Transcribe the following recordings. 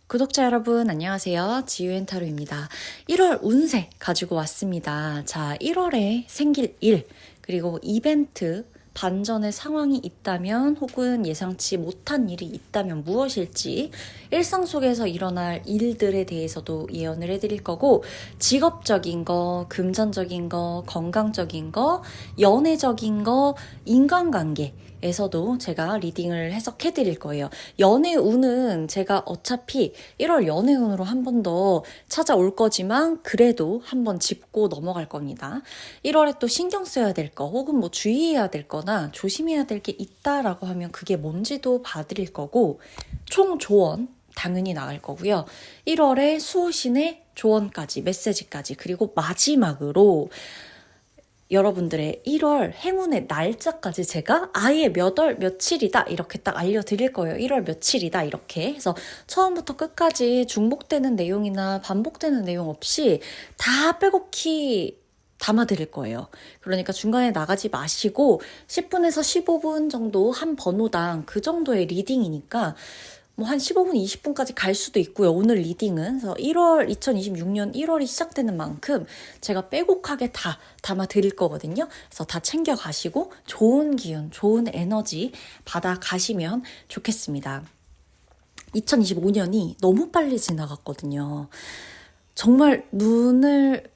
구독자 여러분, 안녕하세요. 지유앤타로입니다. 1월 운세 가지고 왔습니다. 자, 1월에 생길 일, 그리고 이벤트, 반전의 상황이 있다면 혹은 예상치 못한 일이 있다면 무엇일지, 일상 속에서 일어날 일들에 대해서도 예언을 해드릴 거고, 직업적인 거, 금전적인 거, 건강적인 거, 연애적인 거, 인간관계, 에서도 제가 리딩을 해석해 드릴 거예요. 연애운은 제가 어차피 1월 연애운으로 한 번 더 찾아올 거지만 그래도 한 번 짚고 넘어갈 겁니다. 1월에 또 신경 써야 될 거 혹은 뭐 주의해야 될 거나 조심해야 될 게 있다라고 하면 그게 뭔지도 봐드릴 거고 총 조언 당연히 나갈 거고요. 1월에 수호신의 조언까지 메시지까지 그리고 마지막으로 여러분들의 1월 행운의 날짜까지 제가 아예 몇 월 며칠이다 이렇게 딱 알려드릴 거예요. 1월 며칠이다 이렇게 해서 처음부터 끝까지 중복되는 내용이나 반복되는 내용 없이 다 빼곡히 담아드릴 거예요. 그러니까 중간에 나가지 마시고 10분에서 15분 정도 한 번호당 그 정도의 리딩이니까 뭐 한 15분, 20분까지 갈 수도 있고요. 오늘 리딩은. 그래서 2026년 1월이 시작되는 만큼 제가 빼곡하게 다 담아 드릴 거거든요. 그래서 다 챙겨 가시고 좋은 기운, 좋은 에너지 받아 가시면 좋겠습니다. 2025년이 너무 빨리 지나갔거든요. 정말 눈을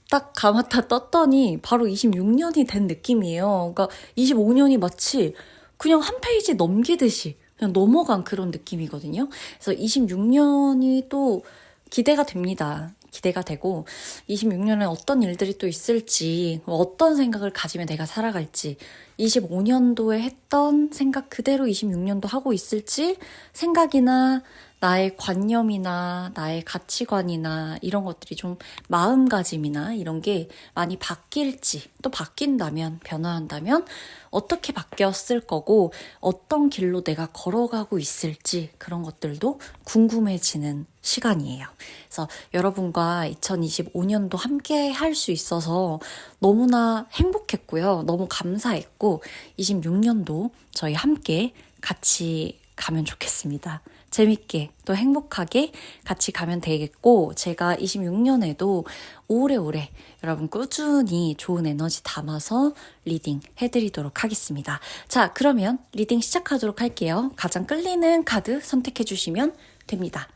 딱 감았다 떴더니 바로 26년이 된 느낌이에요. 그러니까 25년이 마치 그냥 한 페이지 넘기듯이 그냥 넘어간 그런 느낌이거든요. 그래서 26년이 또 기대가 됩니다. 기대가 되고 26년에 어떤 일들이 또 있을지 어떤 생각을 가지면 내가 살아갈지 25년도에 했던 생각 그대로 26년도 하고 있을지 생각이나 나의 관념이나 나의 가치관이나 이런 것들이 좀 마음가짐이나 이런 게 많이 바뀔지 또 바뀐다면 변화한다면 어떻게 바뀌었을 거고 어떤 길로 내가 걸어가고 있을지 그런 것들도 궁금해지는 시간이에요. 그래서 여러분과 2025년도 함께 할 수 있어서 너무나 행복했고요. 너무 감사했고 26년도 저희 함께 같이 가면 좋겠습니다. 재밌게 또 행복하게 같이 가면 되겠고 제가 26년에도 오래오래 여러분 꾸준히 좋은 에너지 담아서 리딩 해드리도록 하겠습니다. 자, 그러면 리딩 시작하도록 할게요. 가장 끌리는 카드 선택해 주시면 됩니다.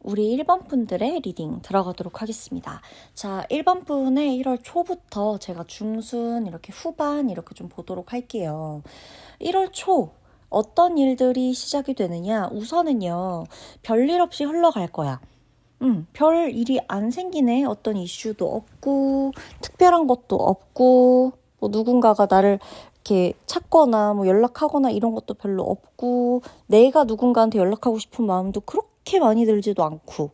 우리 1번 분들의 리딩 들어가도록 하겠습니다. 자, 1번 분의 1월 초부터 제가 중순, 이렇게 후반 이렇게 좀 보도록 할게요. 1월 초 어떤 일들이 시작이 되느냐? 우선은요, 별일 없이 흘러갈 거야. 별 일이 안 생기네. 어떤 이슈도 없고, 특별한 것도 없고, 뭐 누군가가 나를 이렇게 찾거나 뭐 연락하거나 이런 것도 별로 없고, 내가 누군가한테 연락하고 싶은 마음도 그렇게 많이 들지도 않고,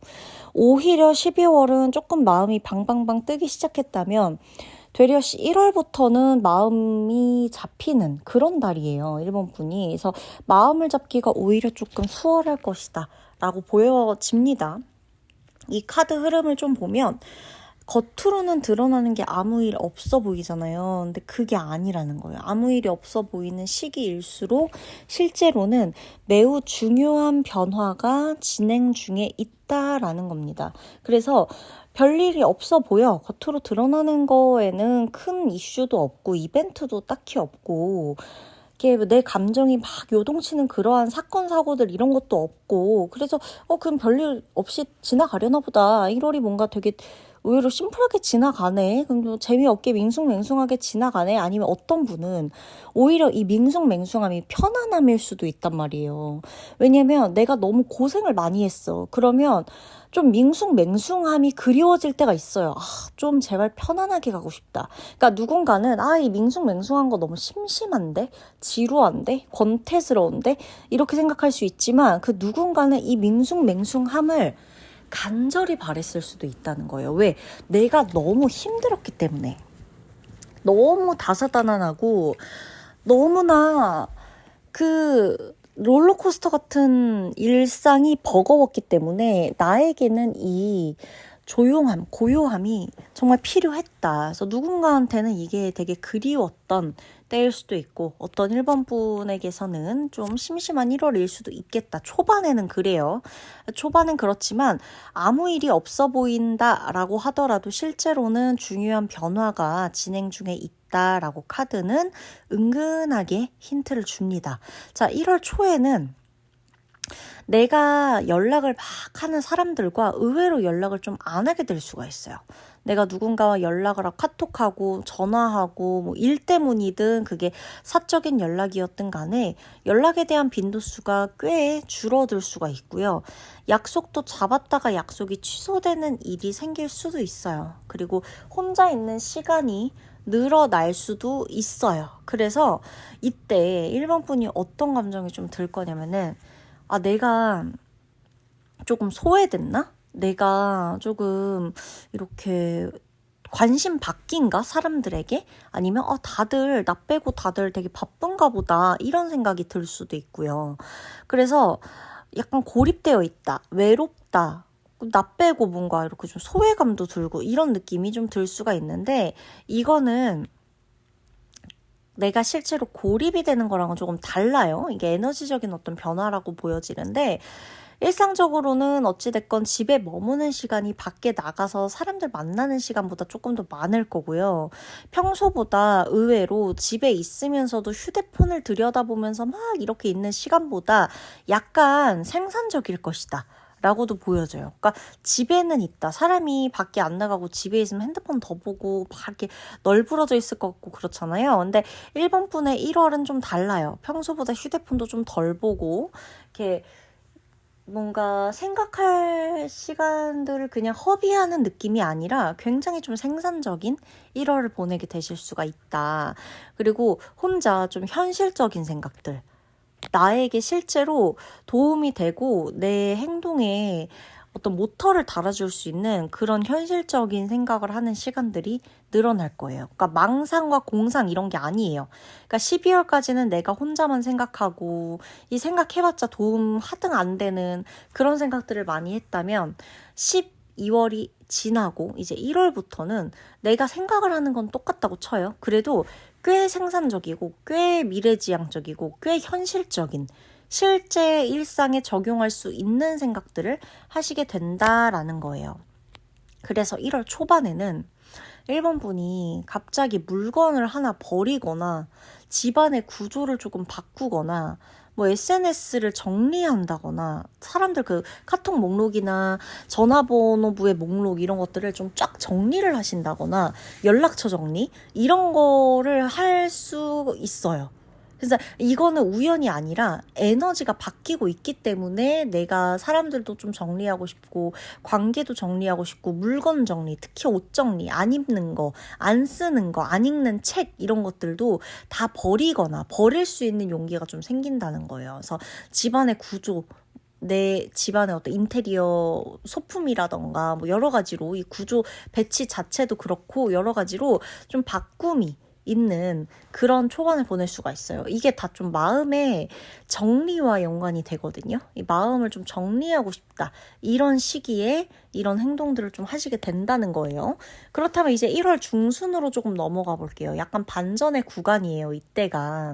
오히려 12월은 조금 마음이 방방방 뜨기 시작했다면 되려 1월부터는 마음이 잡히는 그런 달이에요. 1번 분이. 그래서 마음을 잡기가 오히려 조금 수월할 것이다 라고 보여집니다. 이 카드 흐름을 좀 보면 겉으로는 드러나는 게 아무 일 없어 보이잖아요. 근데 그게 아니라는 거예요. 아무 일이 없어 보이는 시기일수록 실제로는 매우 중요한 변화가 진행 중에 있다라는 겁니다. 그래서 별일이 없어 보여. 겉으로 드러나는 거에는 큰 이슈도 없고 이벤트도 딱히 없고 이게 내 감정이 막 요동치는 그러한 사건, 사고들 이런 것도 없고 그래서 그럼 별일 없이 지나가려나 보다. 1월이 뭔가 되게 의외로 심플하게 지나가네. 그럼 재미없게 밍숭맹숭하게 지나가네. 아니면 어떤 분은 오히려 이 밍숭맹숭함이 편안함일 수도 있단 말이에요. 왜냐면 내가 너무 고생을 많이 했어. 그러면 좀 밍숭맹숭함이 그리워질 때가 있어요. 좀 제발 편안하게 가고 싶다. 그러니까 누군가는 이 밍숭맹숭한 거 너무 심심한데? 지루한데? 권태스러운데? 이렇게 생각할 수 있지만 그 누군가는 이 밍숭맹숭함을 간절히 바랬을 수도 있다는 거예요. 왜? 내가 너무 힘들었기 때문에. 너무 다사다난하고 너무나 그 롤러코스터 같은 일상이 버거웠기 때문에 나에게는 이 조용함, 고요함이 정말 필요했다. 그래서 누군가한테는 이게 되게 그리웠던 때일 수도 있고 어떤 1번 분에게서는 좀 심심한 1월일 수도 있겠다. 초반에는 그래요. 초반엔 그렇지만 아무 일이 없어 보인다라고 하더라도 실제로는 중요한 변화가 진행 중에 있다라고 카드는 은근하게 힌트를 줍니다. 자, 1월 초에는 내가 연락을 막 하는 사람들과 의외로 연락을 좀 안 하게 될 수가 있어요. 내가 누군가와 연락을 하고 카톡하고 전화하고 뭐 일 때문이든 그게 사적인 연락이었든 간에 연락에 대한 빈도수가 꽤 줄어들 수가 있고요. 약속도 잡았다가 약속이 취소되는 일이 생길 수도 있어요. 그리고 혼자 있는 시간이 늘어날 수도 있어요. 그래서 이때 1번 분이 어떤 감정이 좀 들 거냐면은 내가 조금 소외됐나? 내가 조금 이렇게 관심 바뀐가? 사람들에게? 아니면 다들 나 빼고 다들 되게 바쁜가 보다 이런 생각이 들 수도 있고요. 그래서 약간 고립되어 있다. 외롭다. 나 빼고 뭔가 이렇게 좀 소외감도 들고 이런 느낌이 좀 들 수가 있는데 이거는 내가 실제로 고립이 되는 거랑은 조금 달라요. 이게 에너지적인 어떤 변화라고 보여지는데 일상적으로는 어찌됐건 집에 머무는 시간이 밖에 나가서 사람들 만나는 시간보다 조금 더 많을 거고요. 평소보다 의외로 집에 있으면서도 휴대폰을 들여다보면서 막 이렇게 있는 시간보다 약간 생산적일 것이다. 라고도 보여져요. 그러니까 집에는 있다. 사람이 밖에 안 나가고 집에 있으면 핸드폰 더 보고 막 이렇게 널브러져 있을 것 같고 그렇잖아요. 근데 1번 분의 1월은 좀 달라요. 평소보다 휴대폰도 좀 덜 보고 이렇게 뭔가 생각할 시간들을 그냥 허비하는 느낌이 아니라 굉장히 좀 생산적인 1월을 보내게 되실 수가 있다. 그리고 혼자 좀 현실적인 생각들. 나에게 실제로 도움이 되고 내 행동에 어떤 모터를 달아줄 수 있는 그런 현실적인 생각을 하는 시간들이 늘어날 거예요. 그러니까 망상과 공상 이런 게 아니에요. 그러니까 12월까지는 내가 혼자만 생각하고 이 생각해봤자 도움 하등 안 되는 그런 생각들을 많이 했다면 12월이 지나고 이제 1월부터는 내가 생각을 하는 건 똑같다고 쳐요. 그래도 꽤 생산적이고 꽤 미래지향적이고 꽤 현실적인 실제 일상에 적용할 수 있는 생각들을 하시게 된다라는 거예요. 그래서 1월 초반에는 1번 분이 갑자기 물건을 하나 버리거나 집안의 구조를 조금 바꾸거나 뭐 SNS를 정리한다거나 사람들 그 카톡 목록이나 전화번호부의 목록 이런 것들을 좀 쫙 정리를 하신다거나 연락처 정리 이런 거를 할 수 있어요. 그래서 이거는 우연이 아니라 에너지가 바뀌고 있기 때문에 내가 사람들도 좀 정리하고 싶고 관계도 정리하고 싶고 물건 정리, 특히 옷 정리, 안 입는 거, 안 쓰는 거, 안 읽는 책 이런 것들도 다 버리거나 버릴 수 있는 용기가 좀 생긴다는 거예요. 그래서 집안의 구조, 내 집안의 어떤 인테리어 소품이라던가 뭐 여러 가지로 이 구조 배치 자체도 그렇고 여러 가지로 좀 바꿈이 있는 그런 초반을 보낼 수가 있어요. 이게 다 좀 마음의 정리와 연관이 되거든요. 이 마음을 좀 정리하고 싶다. 이런 시기에 이런 행동들을 좀 하시게 된다는 거예요. 그렇다면 이제 1월 중순으로 조금 넘어가 볼게요. 약간 반전의 구간이에요. 이때가.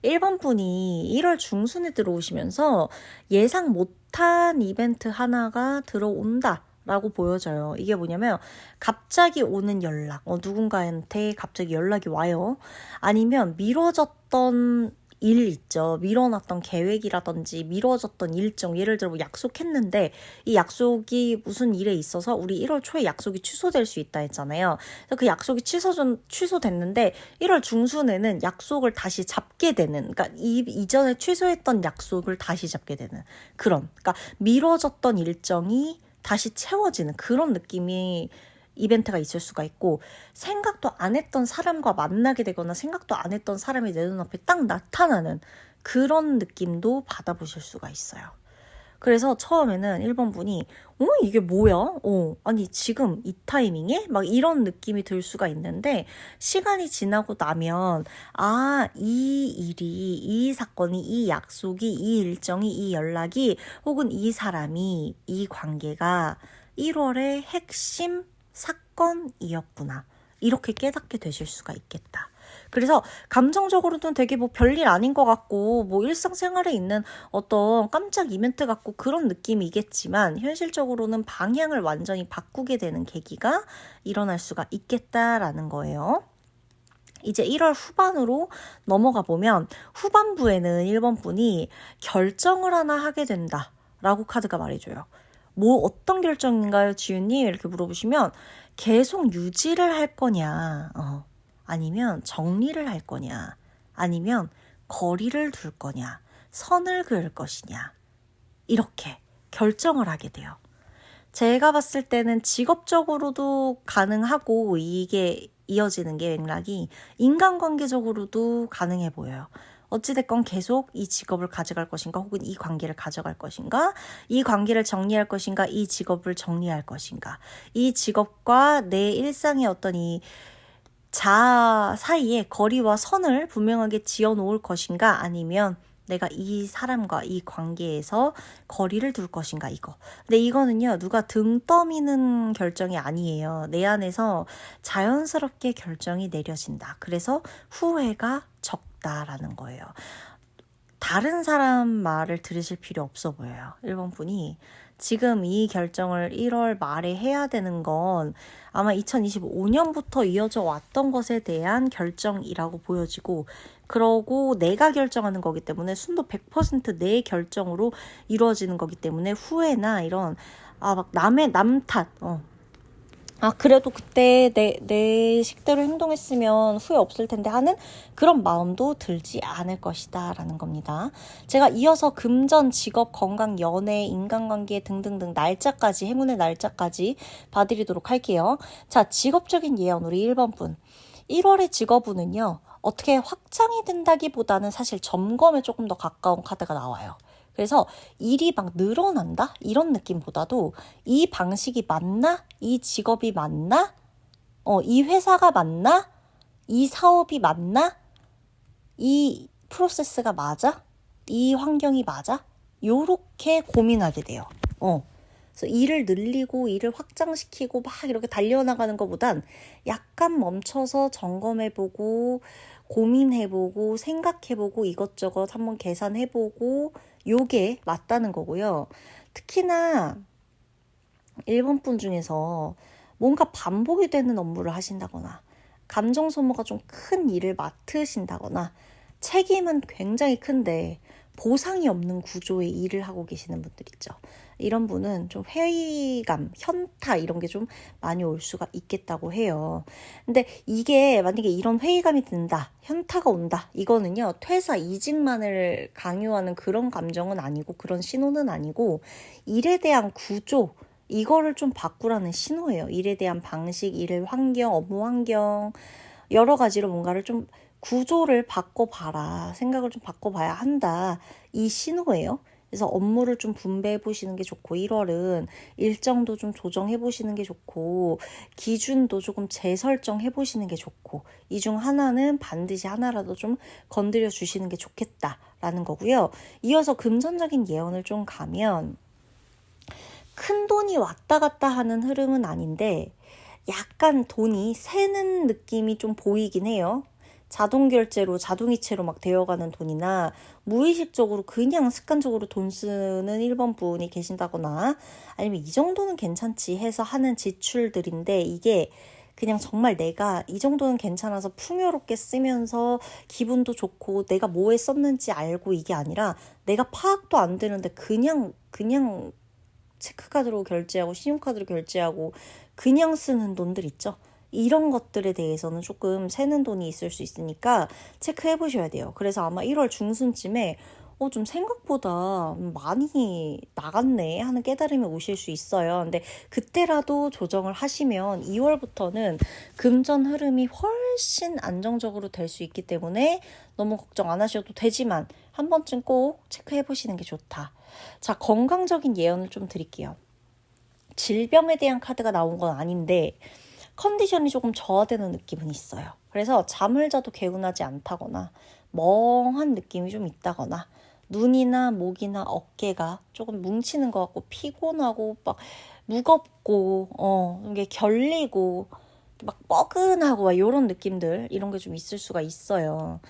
1번 분이 1월 중순에 들어오시면서 예상 못한 이벤트 하나가 들어온다. 라고 보여져요. 이게 뭐냐면 갑자기 오는 연락, 누군가한테 갑자기 연락이 와요. 아니면 미뤄졌던 일 있죠. 미뤄놨던 계획이라든지 미뤄졌던 일정, 예를 들어 뭐 약속했는데 이 약속이 무슨 일에 있어서 우리 1월 초에 약속이 취소될 수 있다 했잖아요. 그래서 그 약속이 취소됐는데 1월 중순에는 약속을 다시 잡게 되는, 그러니까 이전에 취소했던 약속을 다시 잡게 되는 그러니까 미뤄졌던 일정이 다시 채워지는 그런 느낌이 이벤트가 있을 수가 있고, 생각도 안 했던 사람과 만나게 되거나 생각도 안 했던 사람이 내 눈앞에 딱 나타나는 그런 느낌도 받아보실 수가 있어요. 그래서 처음에는 1번 분이 이게 뭐야? 아니 지금 이 타이밍에? 막 이런 느낌이 들 수가 있는데, 시간이 지나고 나면 이 일이, 이 사건이, 이 약속이, 이 일정이, 이 연락이, 혹은 이 사람이, 이 관계가 1월의 핵심 사건이었구나. 이렇게 깨닫게 되실 수가 있겠다. 그래서 감정적으로는 되게 뭐 별일 아닌 것 같고 뭐 일상생활에 있는 어떤 깜짝 이벤트 같고 그런 느낌이겠지만, 현실적으로는 방향을 완전히 바꾸게 되는 계기가 일어날 수가 있겠다라는 거예요. 이제 1월 후반으로 넘어가 보면 후반부에는 1번 분이 결정을 하나 하게 된다 라고 카드가 말해줘요. 뭐 어떤 결정인가요, 지윤님? 이렇게 물어보시면 계속 유지를 할 거냐, 아니면 정리를 할 거냐, 아니면 거리를 둘 거냐, 선을 그을 것이냐, 이렇게 결정을 하게 돼요. 제가 봤을 때는 직업적으로도 가능하고 이게 이어지는 게 맥락이 인간관계적으로도 가능해 보여요. 어찌됐건 계속 이 직업을 가져갈 것인가, 혹은 이 관계를 가져갈 것인가, 이 관계를 정리할 것인가, 이 직업을 정리할 것인가, 이 직업과 내 일상의 어떤 이 자아 사이에 거리와 선을 분명하게 지어 놓을 것인가, 아니면 내가 이 사람과 이 관계에서 거리를 둘 것인가, 이거. 근데 이거는요, 누가 등 떠미는 결정이 아니에요. 내 안에서 자연스럽게 결정이 내려진다. 그래서 후회가 적다라는 거예요. 다른 사람 말을 들으실 필요 없어 보여요. 1번 분이 지금 이 결정을 1월 말에 해야 되는 건 아마 2025년부터 이어져 왔던 것에 대한 결정이라고 보여지고, 그러고 내가 결정하는 거기 때문에 순도 100% 내 결정으로 이루어지는 거기 때문에 후회나 이런 막 남 탓, 그래도 그때 내 식대로 행동했으면 후회 없을 텐데 하는 그런 마음도 들지 않을 것이다 라는 겁니다. 제가 이어서 금전, 직업, 건강, 연애, 인간관계 등등등 날짜까지, 행운의 날짜까지 봐드리도록 할게요. 자, 직업적인 예언 우리 1번 분. 1월의 직업운은요, 어떻게 확장이 된다기보다는 사실 점검에 조금 더 가까운 카드가 나와요. 그래서 일이 막 늘어난다? 이런 느낌보다도 이 방식이 맞나? 이 직업이 맞나? 이 회사가 맞나? 이 사업이 맞나? 이 프로세스가 맞아? 이 환경이 맞아? 요렇게 고민하게 돼요. 그래서 일을 늘리고 일을 확장시키고 막 이렇게 달려나가는 것보단 약간 멈춰서 점검해보고 고민해보고 생각해보고 이것저것 한번 계산해보고 요게 맞다는 거고요. 특히나 1번 분 중에서 뭔가 반복이 되는 업무를 하신다거나 감정 소모가 좀 큰 일을 맡으신다거나 책임은 굉장히 큰데 보상이 없는 구조의 일을 하고 계시는 분들 있죠. 이런 분은 좀 회의감, 현타 이런 게 좀 많이 올 수가 있겠다고 해요. 근데 이게 만약에 이런 회의감이 든다, 현타가 온다, 이거는요, 퇴사, 이직만을 강요하는 그런 감정은 아니고, 그런 신호는 아니고, 일에 대한 구조, 이거를 좀 바꾸라는 신호예요. 일에 대한 방식, 일의 환경, 업무 환경, 여러 가지로 뭔가를 좀 구조를 바꿔봐라. 생각을 좀 바꿔봐야 한다. 이 신호예요. 그래서 업무를 좀 분배해 보시는 게 좋고 1월은 일정도 좀 조정해 보시는 게 좋고 기준도 조금 재설정해 보시는 게 좋고 이 중 하나는 반드시 하나라도 좀 건드려 주시는 게 좋겠다라는 거고요. 이어서 금전적인 예언을 좀 가면 큰 돈이 왔다 갔다 하는 흐름은 아닌데 약간 돈이 새는 느낌이 좀 보이긴 해요. 자동결제로 자동이체로 막 되어가는 돈이나 무의식적으로 그냥 습관적으로 돈 쓰는 1번 분이 계신다거나 아니면 이 정도는 괜찮지 해서 하는 지출들인데 이게 그냥 정말 내가 이 정도는 괜찮아서 풍요롭게 쓰면서 기분도 좋고 내가 뭐에 썼는지 알고 이게 아니라 내가 파악도 안 되는데 그냥 체크카드로 결제하고 신용카드로 결제하고 그냥 쓰는 돈들 있죠. 이런 것들에 대해서는 조금 새는 돈이 있을 수 있으니까 체크해 보셔야 돼요. 그래서 아마 1월 중순쯤에 좀 생각보다 많이 나갔네 하는 깨달음이 오실 수 있어요. 근데 그때라도 조정을 하시면 2월부터는 금전 흐름이 훨씬 안정적으로 될 수 있기 때문에 너무 걱정 안 하셔도 되지만 한 번쯤 꼭 체크해 보시는 게 좋다. 자, 건강적인 예언을 좀 드릴게요. 질병에 대한 카드가 나온 건 아닌데 컨디션이 조금 저하되는 느낌은 있어요. 그래서 잠을 자도 개운하지 않다거나 멍한 느낌이 좀 있다거나 눈이나 목이나 어깨가 조금 뭉치는 것 같고 피곤하고 막 무겁고 이게 결리고 막 뻐근하고 막 이런 느낌들 이런 게 좀 있을 수가 있어요.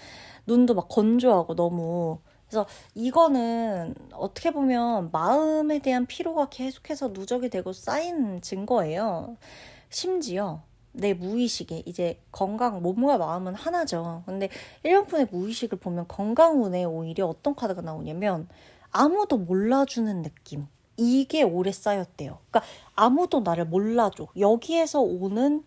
눈도 막 건조하고 너무 그래서 이거는 어떻게 보면 마음에 대한 피로가 계속해서 누적이 되고 쌓인 증거예요. 심지어 내 무의식에 이제 건강 몸과 마음은 하나죠. 근데 1년분의 무의식을 보면 건강운에 오히려 어떤 카드가 나오냐면 아무도 몰라주는 느낌. 이게 오래 쌓였대요. 그러니까 아무도 나를 몰라줘. 여기에서 오는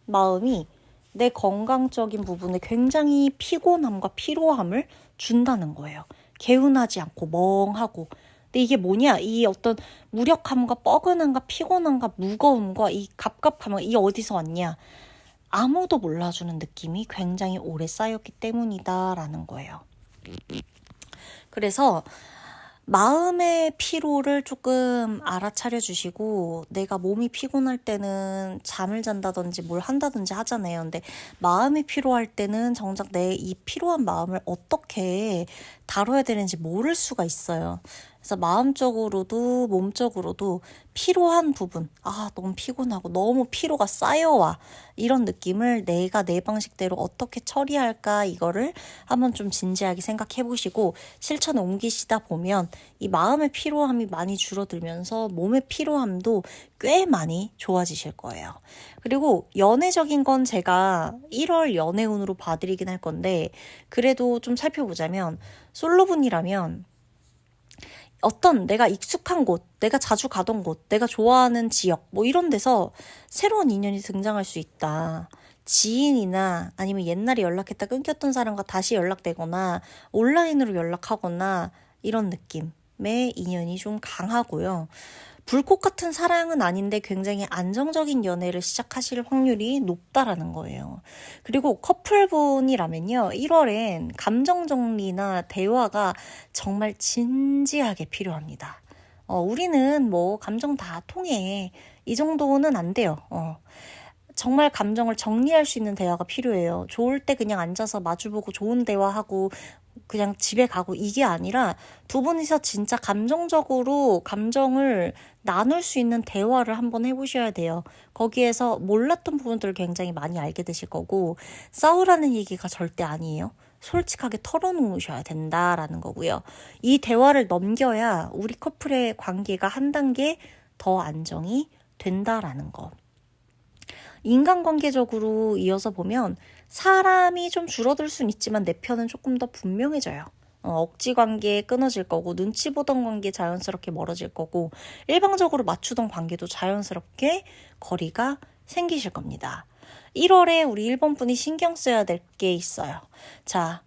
마음이 내 건강적인 부분에 굉장히 피곤함과 피로함을 준다는 거예요. 개운하지 않고 멍하고. 근데 이게 뭐냐? 이 어떤 무력함과 뻐근함과 피곤함과 무거움과 이 갑갑함은 이 어디서 왔냐? 아무도 몰라주는 느낌이 굉장히 오래 쌓였기 때문이다라는 거예요. 그래서 마음의 피로를 조금 알아차려 주시고 내가 몸이 피곤할 때는 잠을 잔다든지 뭘 한다든지 하잖아요. 근데 마음이 피로할 때는 정작 내 이 피로한 마음을 어떻게 다뤄야 되는지 모를 수가 있어요. 그래서 마음적으로도 몸적으로도 피로한 부분, 너무 피곤하고 너무 피로가 쌓여와 이런 느낌을 내가 내 방식대로 어떻게 처리할까 이거를 한번 좀 진지하게 생각해 보시고 실천에 옮기시다 보면 이 마음의 피로함이 많이 줄어들면서 몸의 피로함도 꽤 많이 좋아지실 거예요. 그리고 연애적인 건 제가 1월 연애운으로 봐드리긴 할 건데 그래도 좀 살펴보자면 솔로분이라면 어떤 내가 익숙한 곳, 내가 자주 가던 곳, 내가 좋아하는 지역 뭐 이런 데서 새로운 인연이 등장할 수 있다. 지인이나 아니면 옛날에 연락했다 끊겼던 사람과 다시 연락되거나 온라인으로 연락하거나 이런 느낌의 인연이 좀 강하고요. 불꽃 같은 사랑은 아닌데 굉장히 안정적인 연애를 시작하실 확률이 높다라는 거예요. 그리고 커플분이라면요. 1월엔 감정 정리나 대화가 정말 진지하게 필요합니다. 우리는 뭐 감정 다 통해. 이 정도는 안 돼요. 정말 감정을 정리할 수 있는 대화가 필요해요. 좋을 때 그냥 앉아서 마주보고 좋은 대화하고 그냥 집에 가고 이게 아니라 두 분이서 진짜 감정적으로 감정을 나눌 수 있는 대화를 한번 해보셔야 돼요. 거기에서 몰랐던 부분들을 굉장히 많이 알게 되실 거고 싸우라는 얘기가 절대 아니에요. 솔직하게 털어놓으셔야 된다라는 거고요. 이 대화를 넘겨야 우리 커플의 관계가 한 단계 더 안정이 된다라는 거. 인간관계적으로 이어서 보면 사람이 좀 줄어들 순 있지만 내 편은 조금 더 분명해져요. 억지 관계 끊어질 거고, 눈치 보던 관계 자연스럽게 멀어질 거고, 일방적으로 맞추던 관계도 자연스럽게 거리가 생기실 겁니다. 1월에 우리 1번 분이 신경 써야 될 게 있어요. 자,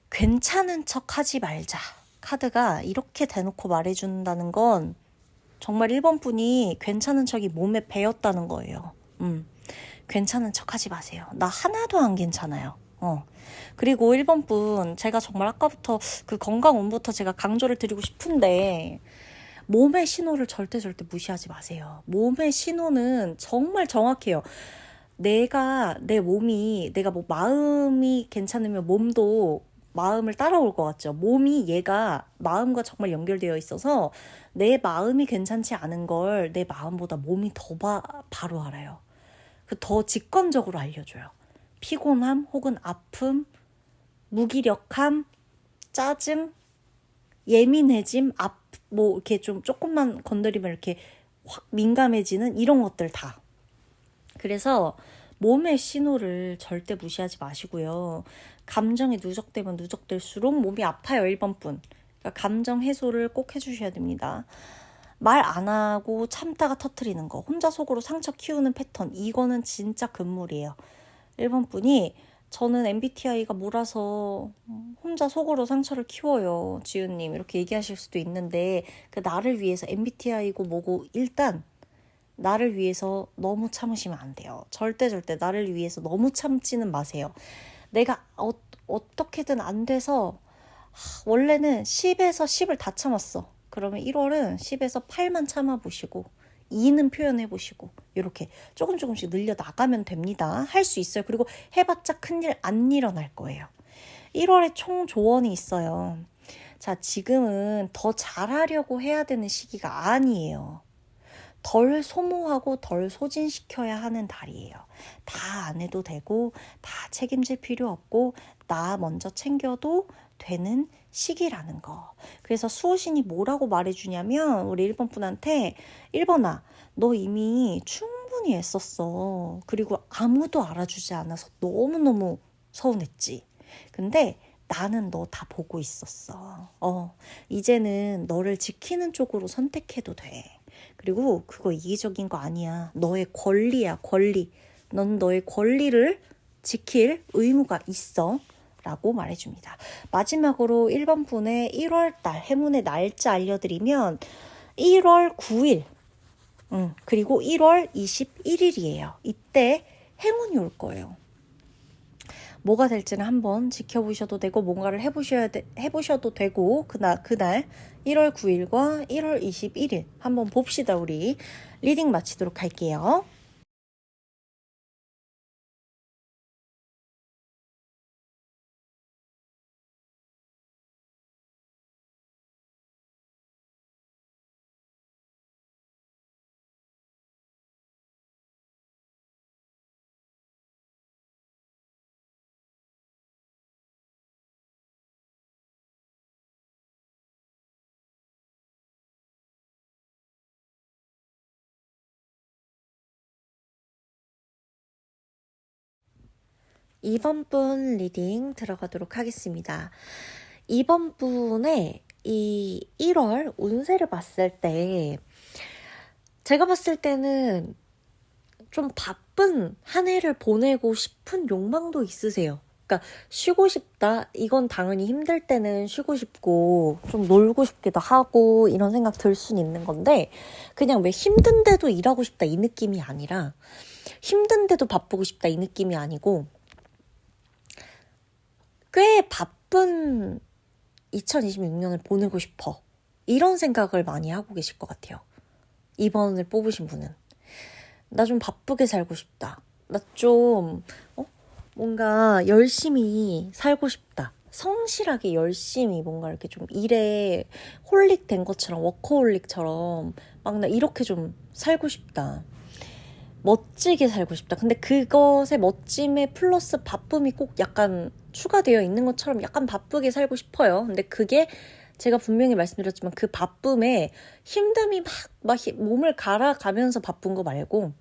괜찮은 척 하지 말자. 카드가 이렇게 대놓고 말해준다는 건 정말 1번 분이 괜찮은 척이 몸에 배었다는 거예요. 괜찮은 척 하지 마세요. 나 하나도 안 괜찮아요. 그리고 1번 분, 제가 정말 아까부터 그 건강운부터 제가 강조를 드리고 싶은데, 몸의 신호를 절대 무시하지 마세요. 몸의 신호는 정말 정확해요. 내가 뭐 마음이 괜찮으면 몸도 마음을 따라올 것 같죠. 몸이 얘가 마음과 정말 연결되어 있어서 내 마음이 괜찮지 않은 걸 내 마음보다 몸이 더 바로 알아요. 더 직관적으로 알려줘요. 피곤함 혹은 아픔, 무기력함, 짜증, 예민해짐, 뭐 이렇게 좀 조금만 건드리면 이렇게 확 민감해지는 이런 것들 다. 그래서 몸의 신호를 절대 무시하지 마시고요. 감정이 누적되면 누적될수록 몸이 아파요, 1번 분. 그러니까 감정 해소를 꼭 해주셔야 됩니다. 말 안 하고 참다가 터트리는 거, 혼자 속으로 상처 키우는 패턴, 이거는 진짜 금물이에요. 1번 분이 저는 MBTI가 몰아서 혼자 속으로 상처를 키워요, 지은님, 이렇게 얘기하실 수도 있는데, 그 나를 위해서 MBTI고 뭐고 일단 나를 위해서 너무 참으시면 안 돼요. 절대 나를 위해서 너무 참지는 마세요. 내가 어떻게든 안 돼서 원래는 10에서 10을 다 참았어. 그러면 1월은 10에서 8만 참아보시고 2는 표현해보시고 이렇게 조금씩 늘려나가면 됩니다. 할 수 있어요. 그리고 해봤자 큰일 안 일어날 거예요. 1월에 총 조언이 있어요. 자, 지금은 더 잘하려고 해야 되는 시기가 아니에요. 덜 소모하고 덜 소진시켜야 하는 달이에요. 다 안 해도 되고 다 책임질 필요 없고 나 먼저 챙겨도 되는 시기라는 거. 그래서 수호신이 뭐라고 말해주냐면 우리 1번 분한테 1번아, 너 이미 충분히 애썼어. 그리고 아무도 알아주지 않아서 너무너무 서운했지. 근데 나는 너 다 보고 있었어. 이제는 너를 지키는 쪽으로 선택해도 돼. 그리고 그거 이기적인 거 아니야. 너의 권리야, 권리. 넌 너의 권리를 지킬 의무가 있어. 라고 말해줍니다. 마지막으로 1번 분의 1월달 행운의 날짜 알려드리면 1월 9일 그리고 1월 21일이에요. 이때 행운이 올 거예요. 뭐가 될지는 한번 지켜보셔도 되고 뭔가를 해보셔도 되고 그날 1월 9일과 1월 21일 한번 봅시다. 우리 리딩 마치도록 할게요. 이번 분 리딩 들어가도록 하겠습니다. 이번 분의 이 1월 운세를 봤을 때 제가 봤을 때는 좀 바쁜 한 해를 보내고 싶은 욕망도 있으세요. 그러니까 쉬고 싶다. 이건 당연히 힘들 때는 쉬고 싶고 좀 놀고 싶기도 하고 이런 생각 들 수는 있는 건데 그냥 왜 힘든데도 일하고 싶다 이 느낌이 아니라 힘든데도 바쁘고 싶다 이 느낌이 아니고 꽤 바쁜 2026년을 보내고 싶어. 이런 생각을 많이 하고 계실 것 같아요. 2번을 뽑으신 분은. 나 좀 바쁘게 살고 싶다. 나 좀 뭔가 열심히 살고 싶다. 성실하게 열심히 뭔가 이렇게 좀 일에 홀릭 된 것처럼 워커홀릭처럼 막 나 이렇게 좀 살고 싶다. 멋지게 살고 싶다. 근데 그것의 멋짐에 플러스 바쁨이 꼭 약간 추가되어 있는 것처럼 약간 바쁘게 살고 싶어요. 근데 그게 제가 분명히 말씀드렸지만 그 바쁨에 힘듦이 막 몸을 갈아가면서 바쁜 거 말고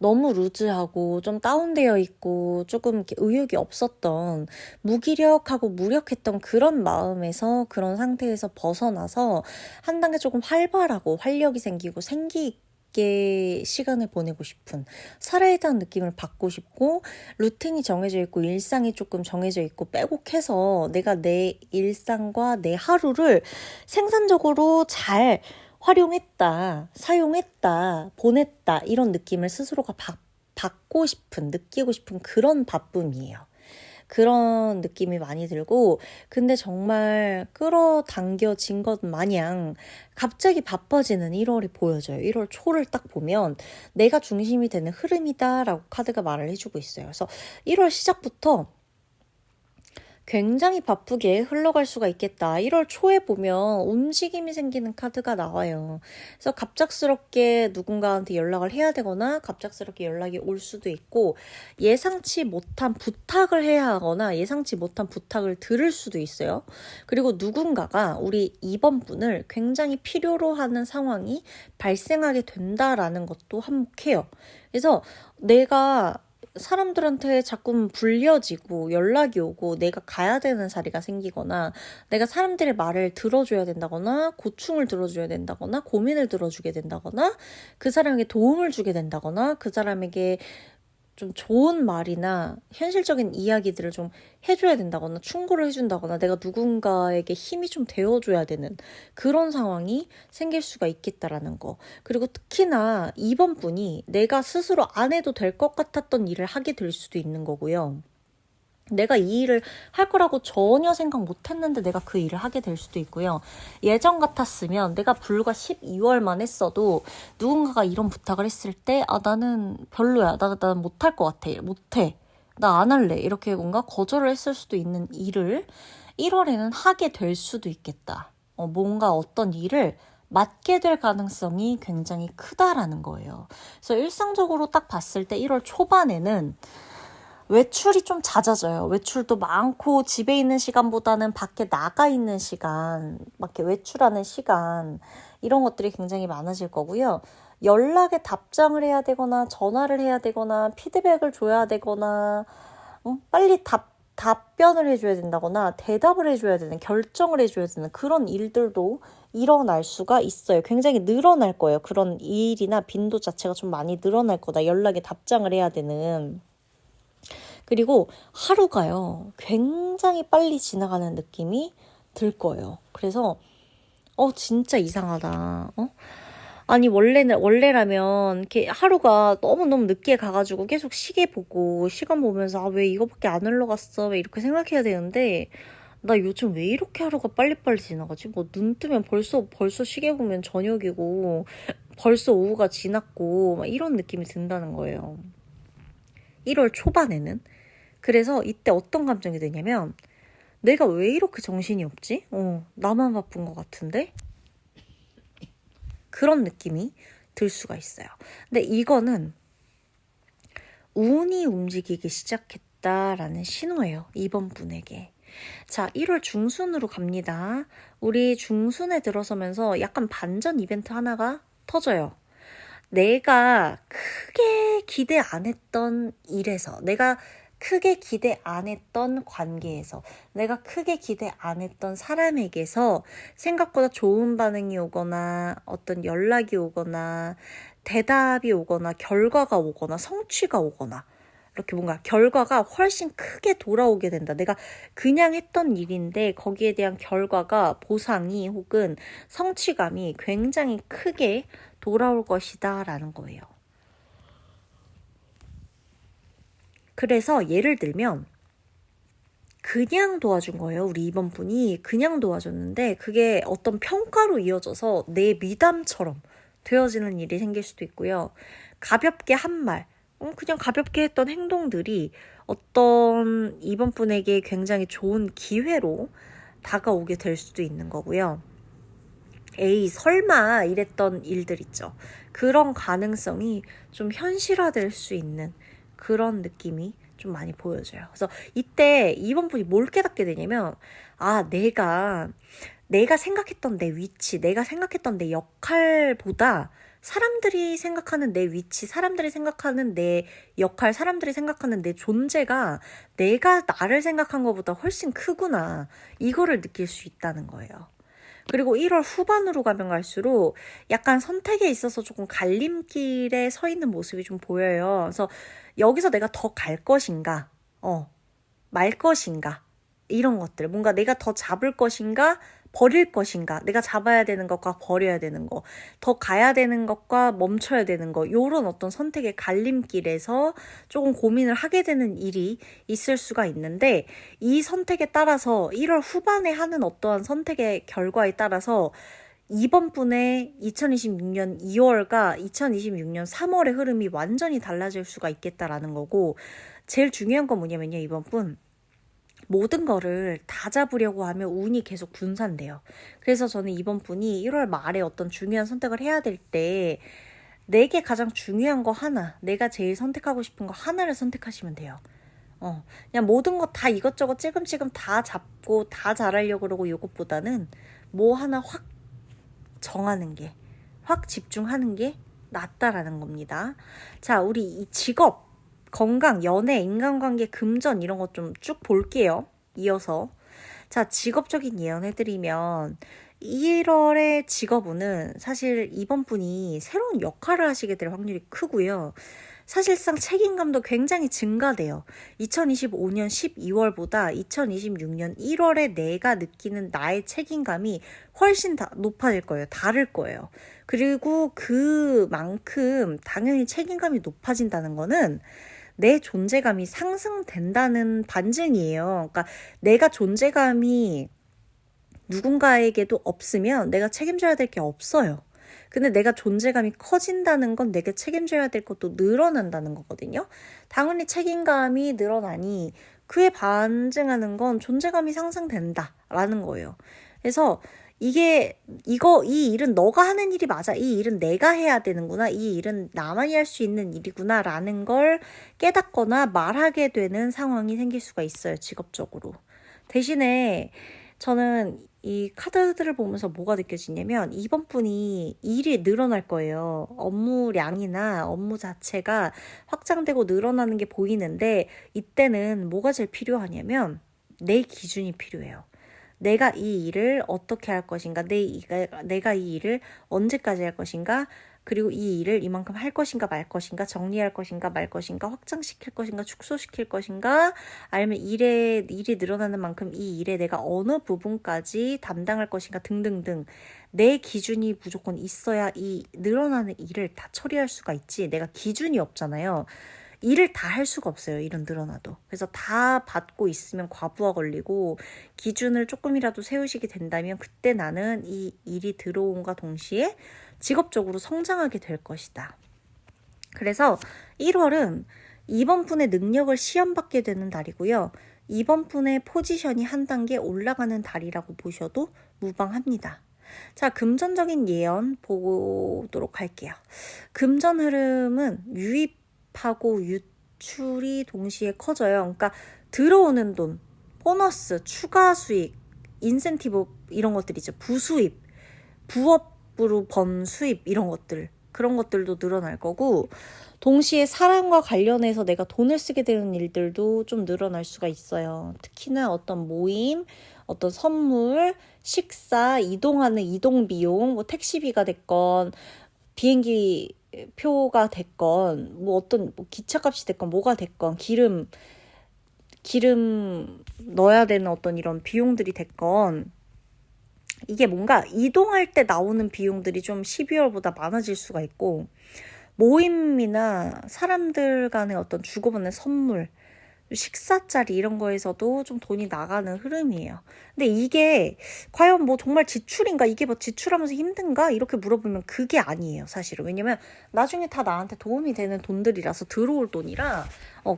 너무 루즈하고 좀 다운되어 있고 조금 이렇게 의욕이 없었던 무기력하고 무력했던 그런 마음에서 그런 상태에서 벗어나서 한 단계 조금 활발하고 활력이 생기고 생기 있게 시간을 보내고 싶은 살아있다는 느낌을 받고 싶고 루틴이 정해져 있고 일상이 조금 정해져 있고 빼곡해서 내가 내 일상과 내 하루를 생산적으로 잘 활용했다, 사용했다, 보냈다 이런 느낌을 스스로가 받고 싶은, 느끼고 싶은 그런 바쁨이에요. 그런 느낌이 많이 들고 근데 정말 끌어당겨진 것 마냥 갑자기 바빠지는 1월이 보여져요. 1월 초를 딱 보면 내가 중심이 되는 흐름이다라고 카드가 말을 해주고 있어요. 그래서 1월 시작부터 굉장히 바쁘게 흘러갈 수가 있겠다. 1월 초에 보면 움직임이 생기는 카드가 나와요. 그래서 갑작스럽게 누군가한테 연락을 해야 되거나 갑작스럽게 연락이 올 수도 있고 예상치 못한 부탁을 해야 하거나 예상치 못한 부탁을 들을 수도 있어요. 그리고 누군가가 우리 2번 분을 굉장히 필요로 하는 상황이 발생하게 된다라는 것도 한몫해요. 그래서 내가 사람들한테 자꾸 불려지고 연락이 오고 내가 가야 되는 자리가 생기거나 내가 사람들의 말을 들어줘야 된다거나 고충을 들어줘야 된다거나 고민을 들어주게 된다거나 그 사람에게 도움을 주게 된다거나 그 사람에게 좀 좋은 말이나 현실적인 이야기들을 좀 해줘야 된다거나 충고를 해준다거나 내가 누군가에게 힘이 좀 되어줘야 되는 그런 상황이 생길 수가 있겠다라는 거. 그리고 특히나 2번 분이 내가 스스로 안 해도 될 것 같았던 일을 하게 될 수도 있는 거고요. 내가 이 일을 할 거라고 전혀 생각 못 했는데 내가 그 일을 하게 될 수도 있고요. 예전 같았으면 내가 불과 12월만 했어도 누군가가 이런 부탁을 했을 때 나는 별로야. 난 못할 것 같아. 못해. 나 안 할래. 이렇게 뭔가 거절을 했을 수도 있는 일을 1월에는 하게 될 수도 있겠다. 뭔가 어떤 일을 맡게 될 가능성이 굉장히 크다라는 거예요. 그래서 일상적으로 딱 봤을 때 1월 초반에는 외출이 좀 잦아져요. 외출도 많고 집에 있는 시간보다는 밖에 나가 있는 시간, 밖에 외출하는 시간 이런 것들이 굉장히 많아질 거고요. 연락에 답장을 해야 되거나 전화를 해야 되거나 피드백을 줘야 되거나 빨리 답변을 해줘야 된다거나 대답을 해줘야 되는 결정을 해줘야 되는 그런 일들도 일어날 수가 있어요. 굉장히 늘어날 거예요. 그런 일이나 빈도 자체가 좀 많이 늘어날 거다. 연락에 답장을 해야 되는. 그리고 하루가요. 굉장히 빨리 지나가는 느낌이 들 거예요. 그래서 진짜 이상하다. 아니 원래라면 이렇게 하루가 너무너무 늦게 가가지고 계속 시계 보고 시간 보면서 왜 이거밖에 안 흘러갔어? 왜 이렇게 생각해야 되는데 나 요즘 왜 이렇게 하루가 빨리빨리 지나가지? 뭐 눈 뜨면 벌써 시계 보면 저녁이고 벌써 오후가 지났고 막 이런 느낌이 든다는 거예요. 1월 초반에는. 그래서 이때 어떤 감정이 드냐면 내가 왜 이렇게 정신이 없지? 나만 바쁜 것 같은데? 그런 느낌이 들 수가 있어요. 근데 이거는 운이 움직이기 시작했다라는 신호예요. 2번 분에게. 자, 1월 중순으로 갑니다. 우리 중순에 들어서면서 약간 반전 이벤트 하나가 터져요. 내가 크게 기대 안 했던 일에서 내가 크게 기대 안 했던 관계에서 내가 크게 기대 안 했던 사람에게서 생각보다 좋은 반응이 오거나 어떤 연락이 오거나 대답이 오거나 결과가 오거나 성취가 오거나 이렇게 뭔가 결과가 훨씬 크게 돌아오게 된다. 내가 그냥 했던 일인데 거기에 대한 결과가 보상이 혹은 성취감이 굉장히 크게 돌아올 것이다 라는 거예요. 그래서 예를 들면 그냥 도와준 거예요. 우리 2번 분이 그냥 도와줬는데 그게 어떤 평가로 이어져서 내 미담처럼 되어지는 일이 생길 수도 있고요. 가볍게 한 말, 그냥 가볍게 했던 행동들이 어떤 2번 분에게 굉장히 좋은 기회로 다가오게 될 수도 있는 거고요. 에이 설마 이랬던 일들 있죠. 그런 가능성이 좀 현실화될 수 있는 그런 느낌이 좀 많이 보여져요. 그래서 이때 2번 분이 뭘 깨닫게 되냐면 내가 생각했던 내 위치, 내가 생각했던 내 역할보다 사람들이 생각하는 내 위치, 사람들이 생각하는 내 역할, 사람들이 생각하는 내 존재가 내가 나를 생각한 것보다 훨씬 크구나. 이거를 느낄 수 있다는 거예요. 그리고 1월 후반으로 가면 갈수록 약간 선택에 있어서 조금 갈림길에 서 있는 모습이 좀 보여요. 그래서 여기서 내가 더 갈 것인가, 말 것인가, 이런 것들. 뭔가 내가 더 잡을 것인가, 버릴 것인가, 내가 잡아야 되는 것과 버려야 되는 거, 더 가야 되는 것과 멈춰야 되는 거, 요런 어떤 선택의 갈림길에서 조금 고민을 하게 되는 일이 있을 수가 있는데, 이 선택에 따라서 1월 후반에 하는 어떠한 선택의 결과에 따라서 이번 분의 2026년 2월과 2026년 3월의 흐름이 완전히 달라질 수가 있겠다라는 거고, 제일 중요한 건 뭐냐면요, 이번 분 모든 거를 다 잡으려고 하면 운이 계속 분산돼요. 그래서 저는 이번 분이 1월 말에 어떤 중요한 선택을 해야 될 때 내게 가장 중요한 거 하나, 내가 제일 선택하고 싶은 거 하나를 선택하시면 돼요. 그냥 모든 거 다 이것저것 찔끔찔끔 다 잡고 다 잘하려고 그러고 이것보다는 뭐 하나 확 정하는 게, 확 집중하는 게 낫다라는 겁니다. 자, 우리 이 직업, 건강, 연애, 인간관계, 금전 이런 것 좀 쭉 볼게요. 이어서. 자, 직업적인 예언 해드리면 1월의 직업운은 사실 이번 분이 새로운 역할을 하시게 될 확률이 크고요. 사실상 책임감도 굉장히 증가돼요. 2025년 12월보다 2026년 1월에 내가 느끼는 나의 책임감이 훨씬 높아질 거예요. 다를 거예요. 그리고 그만큼 당연히 책임감이 높아진다는 거는 내 존재감이 상승된다는 반증이에요. 그러니까 내가 존재감이 누군가에게도 없으면 내가 책임져야 될 게 없어요. 근데 내가 존재감이 커진다는 건 내가 책임져야 될 것도 늘어난다는 거거든요. 당연히 책임감이 늘어나니 그에 반증하는 건 존재감이 상승된다라는 거예요. 그래서 이 일은 너가 하는 일이 맞아. 이 일은 내가 해야 되는구나. 이 일은 나만이 할 수 있는 일이구나. 라는 걸 깨닫거나 말하게 되는 상황이 생길 수가 있어요. 직업적으로. 대신에 저는 이 카드들을 보면서 뭐가 느껴지냐면 이번 분이 일이 늘어날 거예요. 업무량이나 업무 자체가 확장되고 늘어나는 게 보이는데 이때는 뭐가 제일 필요하냐면 내 기준이 필요해요. 내가 이 일을 어떻게 할 것인가, 내가 이 일을 언제까지 할 것인가, 그리고 이 일을 이만큼 할 것인가 말 것인가, 정리할 것인가 말 것인가, 확장시킬 것인가, 축소시킬 것인가, 아니면 일이 늘어나는 만큼 이 일에 내가 어느 부분까지 담당할 것인가 등등등. 내 기준이 무조건 있어야 이 늘어나는 일을 다 처리할 수가 있지. 내가 기준이 없잖아요. 일을 다 할 수가 없어요. 일은 늘어나도. 그래서 다 받고 있으면 과부하 걸리고 기준을 조금이라도 세우시게 된다면 그때 나는 이 일이 들어온과 동시에 직업적으로 성장하게 될 것이다. 그래서 1월은 이번 분의 능력을 시험받게 되는 달이고요. 이번 분의 포지션이 한 단계 올라가는 달이라고 보셔도 무방합니다. 자, 금전적인 예언 보도록 할게요. 금전 흐름은 유입하고 유출이 동시에 커져요. 그러니까 들어오는 돈, 보너스, 추가 수익, 인센티브 이런 것들이죠. 부수입, 부업으로 번 수입 이런 것들, 그런 것들도 늘어날 거고 동시에 사람과 관련해서 내가 돈을 쓰게 되는 일들도 좀 늘어날 수가 있어요. 특히나 어떤 모임, 어떤 선물, 식사, 이동하는 이동 비용, 뭐 택시비가 됐건 비행기 표가 됐건 뭐 어떤 기차값이 됐건 뭐가 됐건 기름 넣어야 되는 어떤 이런 비용들이 됐건 이게 뭔가 이동할 때 나오는 비용들이 좀 12월보다 많아질 수가 있고 모임이나 사람들 간의 어떤 주고받는 선물, 식사짜리 이런 거에서도 좀 돈이 나가는 흐름이에요. 근데 이게 과연 뭐 정말 지출인가? 이게 뭐 지출하면서 힘든가? 이렇게 물어보면 그게 아니에요, 사실은. 왜냐면 나중에 다 나한테 도움이 되는 돈들이라서 들어올 돈이라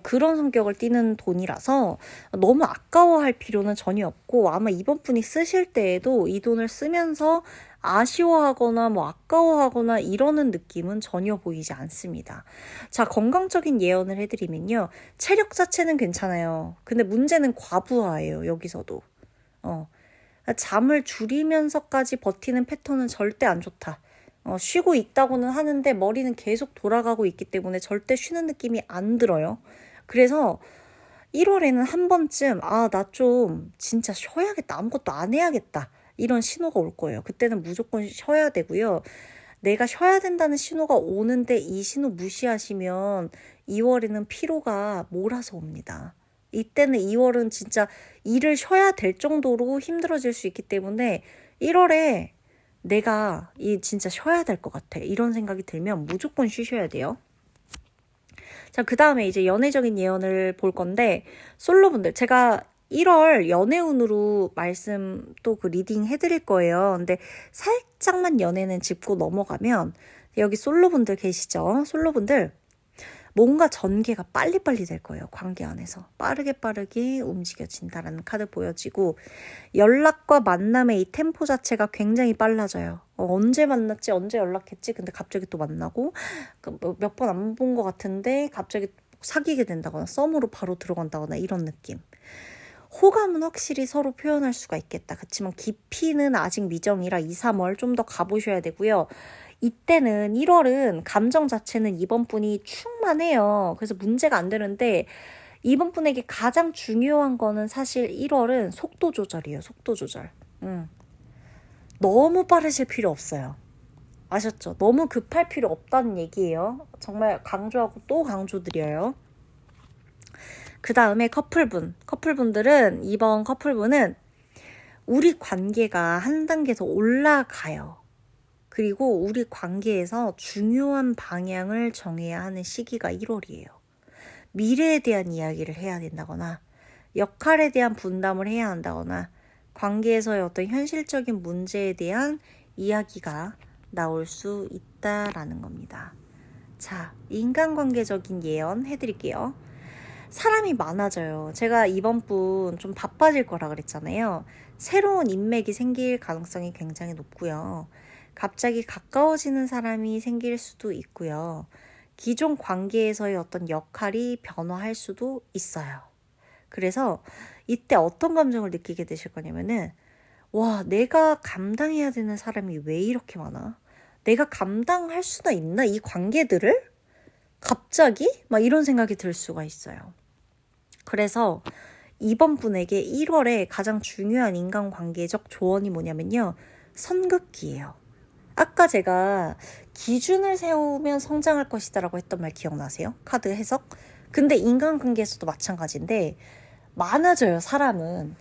그런 성격을 띠는 돈이라서 너무 아까워할 필요는 전혀 없고 아마 이번 분이 쓰실 때에도 이 돈을 쓰면서 아쉬워하거나 뭐 아까워하거나 이러는 느낌은 전혀 보이지 않습니다. 자, 건강적인 예언을 해드리면요. 체력 자체는 괜찮아요. 근데 문제는 과부하예요. 여기서도. 잠을 줄이면서까지 버티는 패턴은 절대 안 좋다. 쉬고 있다고는 하는데 머리는 계속 돌아가고 있기 때문에 절대 쉬는 느낌이 안 들어요. 그래서 1월에는 한 번쯤 나 좀 진짜 쉬어야겠다. 아무것도 안 해야겠다. 이런 신호가 올 거예요. 그때는 무조건 쉬어야 되고요. 내가 쉬어야 된다는 신호가 오는데 이 신호 무시하시면 2월에는 피로가 몰아서 옵니다. 이때는 2월은 진짜 일을 쉬어야 될 정도로 힘들어질 수 있기 때문에 1월에 내가 진짜 쉬어야 될 것 같아. 이런 생각이 들면 무조건 쉬셔야 돼요. 자, 그 다음에 이제 연애적인 예언을 볼 건데, 솔로분들, 제가 1월 연애운으로 말씀 또 그 리딩 해드릴 거예요. 근데 살짝만 연애는 짚고 넘어가면, 여기 솔로분들 계시죠? 솔로분들, 뭔가 전개가 빨리빨리 될 거예요. 관계 안에서. 빠르게 움직여진다라는 카드 보여지고, 연락과 만남의 이 템포 자체가 굉장히 빨라져요. 언제 만났지? 언제 연락했지? 근데 갑자기 또 만나고, 몇 번 안 본 것 같은데 갑자기 사귀게 된다거나 썸으로 바로 들어간다거나 이런 느낌. 호감은 확실히 서로 표현할 수가 있겠다. 그렇지만 깊이는 아직 미정이라 2, 3월 좀 더 가보셔야 되고요. 이때는 1월은 감정 자체는 이번 분이 충만해요. 그래서 문제가 안 되는데 이번 분에게 가장 중요한 거는 사실 1월은 속도 조절이에요. 속도 조절. 너무 빠르실 필요 없어요. 아셨죠? 너무 급할 필요 없다는 얘기예요. 정말 강조하고 또 강조드려요. 그 다음에 커플분들은 이번 커플분은 우리 관계가 한 단계 더 올라가요. 그리고 우리 관계에서 중요한 방향을 정해야 하는 시기가 1월이에요. 미래에 대한 이야기를 해야 된다거나 역할에 대한 분담을 해야 한다거나 관계에서의 어떤 현실적인 문제에 대한 이야기가 나올 수 있다라는 겁니다. 자, 인간관계적인 예언 해드릴게요. 사람이 많아져요. 제가 이번 분 좀 바빠질 거라 그랬잖아요. 새로운 인맥이 생길 가능성이 굉장히 높고요. 갑자기 가까워지는 사람이 생길 수도 있고요. 기존 관계에서의 어떤 역할이 변화할 수도 있어요. 그래서 이때 어떤 감정을 느끼게 되실 거냐면은 와, 내가 감당해야 되는 사람이 왜 이렇게 많아? 내가 감당할 수나 있나? 이 관계들을? 갑자기? 막 이런 생각이 들 수가 있어요. 그래서 이번 분에게 1월에 가장 중요한 인간관계적 조언이 뭐냐면요. 선긋기예요. 아까 제가 기준을 세우면 성장할 것이다라고 했던 말 기억나세요? 카드 해석? 근데 인간관계에서도 마찬가지인데 많아져요, 사람은.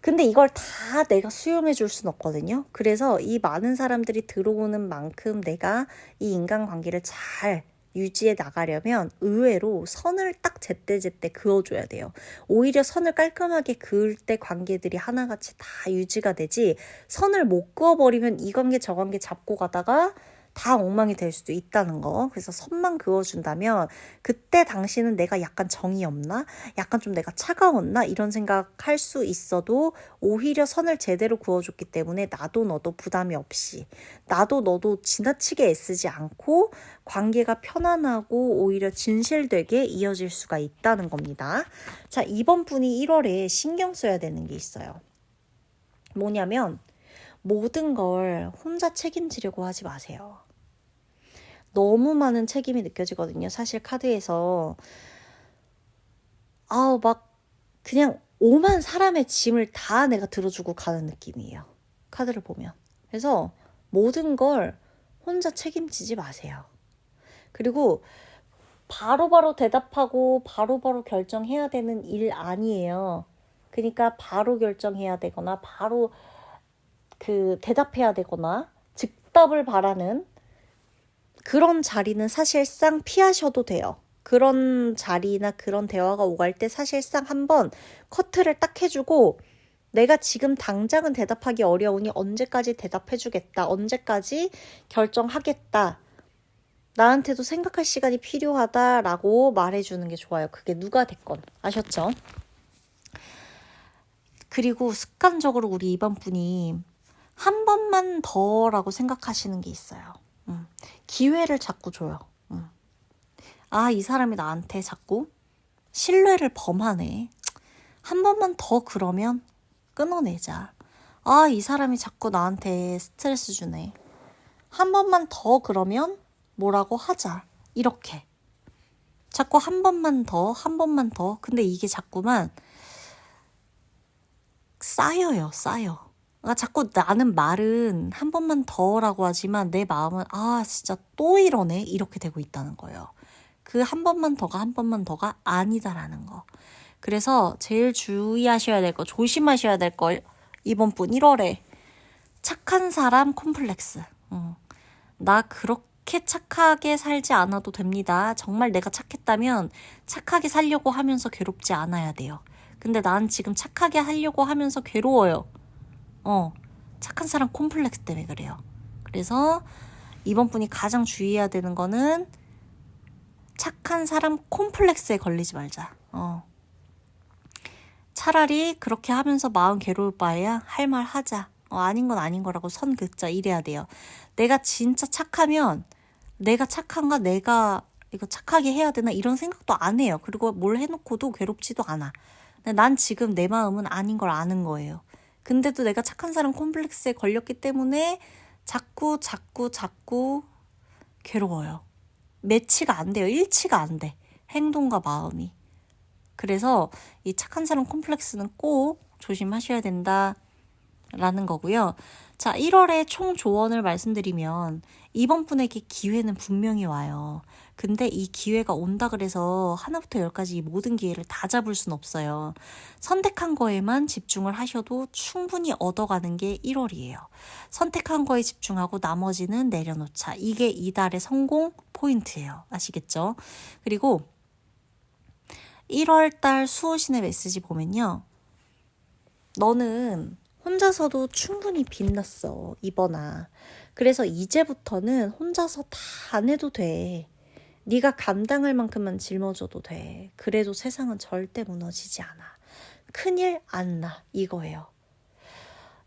근데 이걸 다 내가 수용해 줄 순 없거든요. 그래서 이 많은 사람들이 들어오는 만큼 내가 이 인간관계를 잘 유지해 나가려면 의외로 선을 딱 제때제때 그어줘야 돼요. 오히려 선을 깔끔하게 그을 때 관계들이 하나같이 다 유지가 되지 선을 못 그어버리면 이 관계 저 관계 잡고 가다가 다 엉망이 될 수도 있다는 거. 그래서 선만 그어준다면 그때 당시는 내가 약간 정이 없나? 약간 좀 내가 차가웠나? 이런 생각할 수 있어도 오히려 선을 제대로 그어줬기 때문에 나도 너도 부담이 없이 나도 너도 지나치게 애쓰지 않고 관계가 편안하고 오히려 진실되게 이어질 수가 있다는 겁니다. 자, 이번 분이 1월에 신경 써야 되는 게 있어요. 뭐냐면 모든 걸 혼자 책임지려고 하지 마세요. 너무 많은 책임이 느껴지거든요. 사실 카드에서 막 그냥 오만 사람의 짐을 다 내가 들어주고 가는 느낌이에요. 카드를 보면. 그래서 모든 걸 혼자 책임지지 마세요. 그리고 바로바로 대답하고 바로바로 결정해야 되는 일 아니에요. 그러니까 바로 결정해야 되거나 바로 대답해야 되거나 즉답을 바라는 그런 자리는 사실상 피하셔도 돼요. 그런 자리나 그런 대화가 오갈 때 사실상 한번 커트를 딱 해주고 내가 지금 당장은 대답하기 어려우니 언제까지 대답해주겠다. 언제까지 결정하겠다. 나한테도 생각할 시간이 필요하다라고 말해주는 게 좋아요. 그게 누가 됐건. 아셨죠? 그리고 습관적으로 우리 이번 분이 한 번만 더라고 생각하시는 게 있어요. 기회를 자꾸 줘요. 이 사람이 나한테 자꾸 신뢰를 범하네. 한 번만 더 그러면 끊어내자. 이 사람이 자꾸 나한테 스트레스 주네. 한 번만 더 그러면 뭐라고 하자. 이렇게. 자꾸 한 번만 더, 한 번만 더. 근데 이게 자꾸만 쌓여요, 쌓여. 그러니까 자꾸 나는 말은 한 번만 더라고 하지만 내 마음은 진짜 또 이러네 이렇게 되고 있다는 거예요. 그 한 번만 더가 한 번만 더가 아니다라는 거. 그래서 제일 주의하셔야 될 거, 조심하셔야 될 거 이번 분 1월에 착한 사람 콤플렉스. 나 그렇게 착하게 살지 않아도 됩니다. 정말 내가 착했다면 착하게 살려고 하면서 괴롭지 않아야 돼요. 근데 난 지금 착하게 하려고 하면서 괴로워요. 착한 사람 콤플렉스 때문에 그래요. 그래서 이번 분이 가장 주의해야 되는 거는 착한 사람 콤플렉스에 걸리지 말자. 차라리 그렇게 하면서 마음 괴로울 바에야 할 말 하자. 아닌 건 아닌 거라고 선 긋자. 이래야 돼요. 내가 진짜 착하면 내가 착한가, 내가 이거 착하게 해야 되나 이런 생각도 안 해요. 그리고 뭘 해놓고도 괴롭지도 않아. 난 지금 내 마음은 아닌 걸 아는 거예요. 근데도 내가 착한 사람 콤플렉스에 걸렸기 때문에 자꾸 괴로워요. 매치가 안 돼요. 일치가 안 돼. 행동과 마음이. 그래서 이 착한 사람 콤플렉스는 꼭 조심하셔야 된다라는 거고요. 자, 1월에 총 조언을 말씀드리면 이번 분에게 기회는 분명히 와요. 근데 이 기회가 온다 그래서 하나부터 열까지 이 모든 기회를 다 잡을 순 없어요. 선택한 거에만 집중을 하셔도 충분히 얻어가는 게 1월이에요. 선택한 거에 집중하고 나머지는 내려놓자. 이게 이달의 성공 포인트예요. 아시겠죠? 그리고 1월달 수호신의 메시지 보면요. 너는 혼자서도 충분히 빛났어, 이번아. 그래서 이제부터는 혼자서 다 안 해도 돼. 네가 감당할 만큼만 짊어져도 돼. 그래도 세상은 절대 무너지지 않아. 큰일 안 나. 이거예요.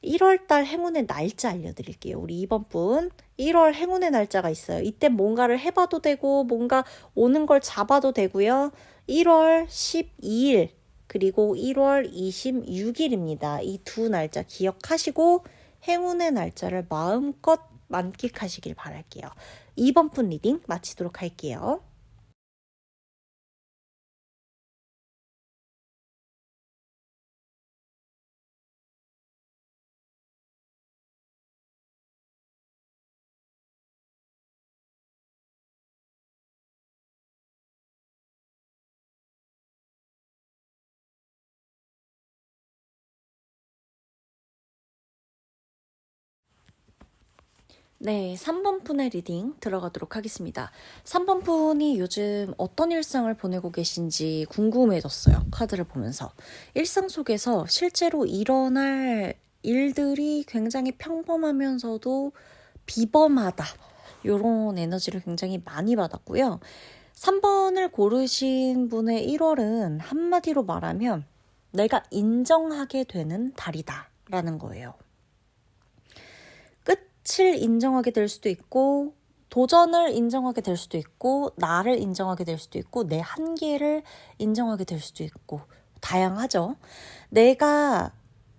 1월달 행운의 날짜 알려드릴게요. 우리 이번 분 1월 행운의 날짜가 있어요. 이때 뭔가를 해봐도 되고 뭔가 오는 걸 잡아도 되고요. 1월 12일 그리고 1월 26일입니다. 이 두 날짜 기억하시고 행운의 날짜를 마음껏 만끽하시길 바랄게요. 이번 분 리딩 마치도록 할게요. 네, 3번 분의 리딩 들어가도록 하겠습니다. 3번 분이 요즘 어떤 일상을 보내고 계신지 궁금해졌어요. 카드를 보면서. 일상 속에서 실제로 일어날 일들이 굉장히 평범하면서도 비범하다. 이런 에너지를 굉장히 많이 받았고요. 3번을 고르신 분의 1월은 한마디로 말하면 내가 인정하게 되는 달이다. 라는 거예요. 끝을 인정하게 될 수도 있고 도전을 인정하게 될 수도 있고 나를 인정하게 될 수도 있고 내 한계를 인정하게 될 수도 있고 다양하죠. 내가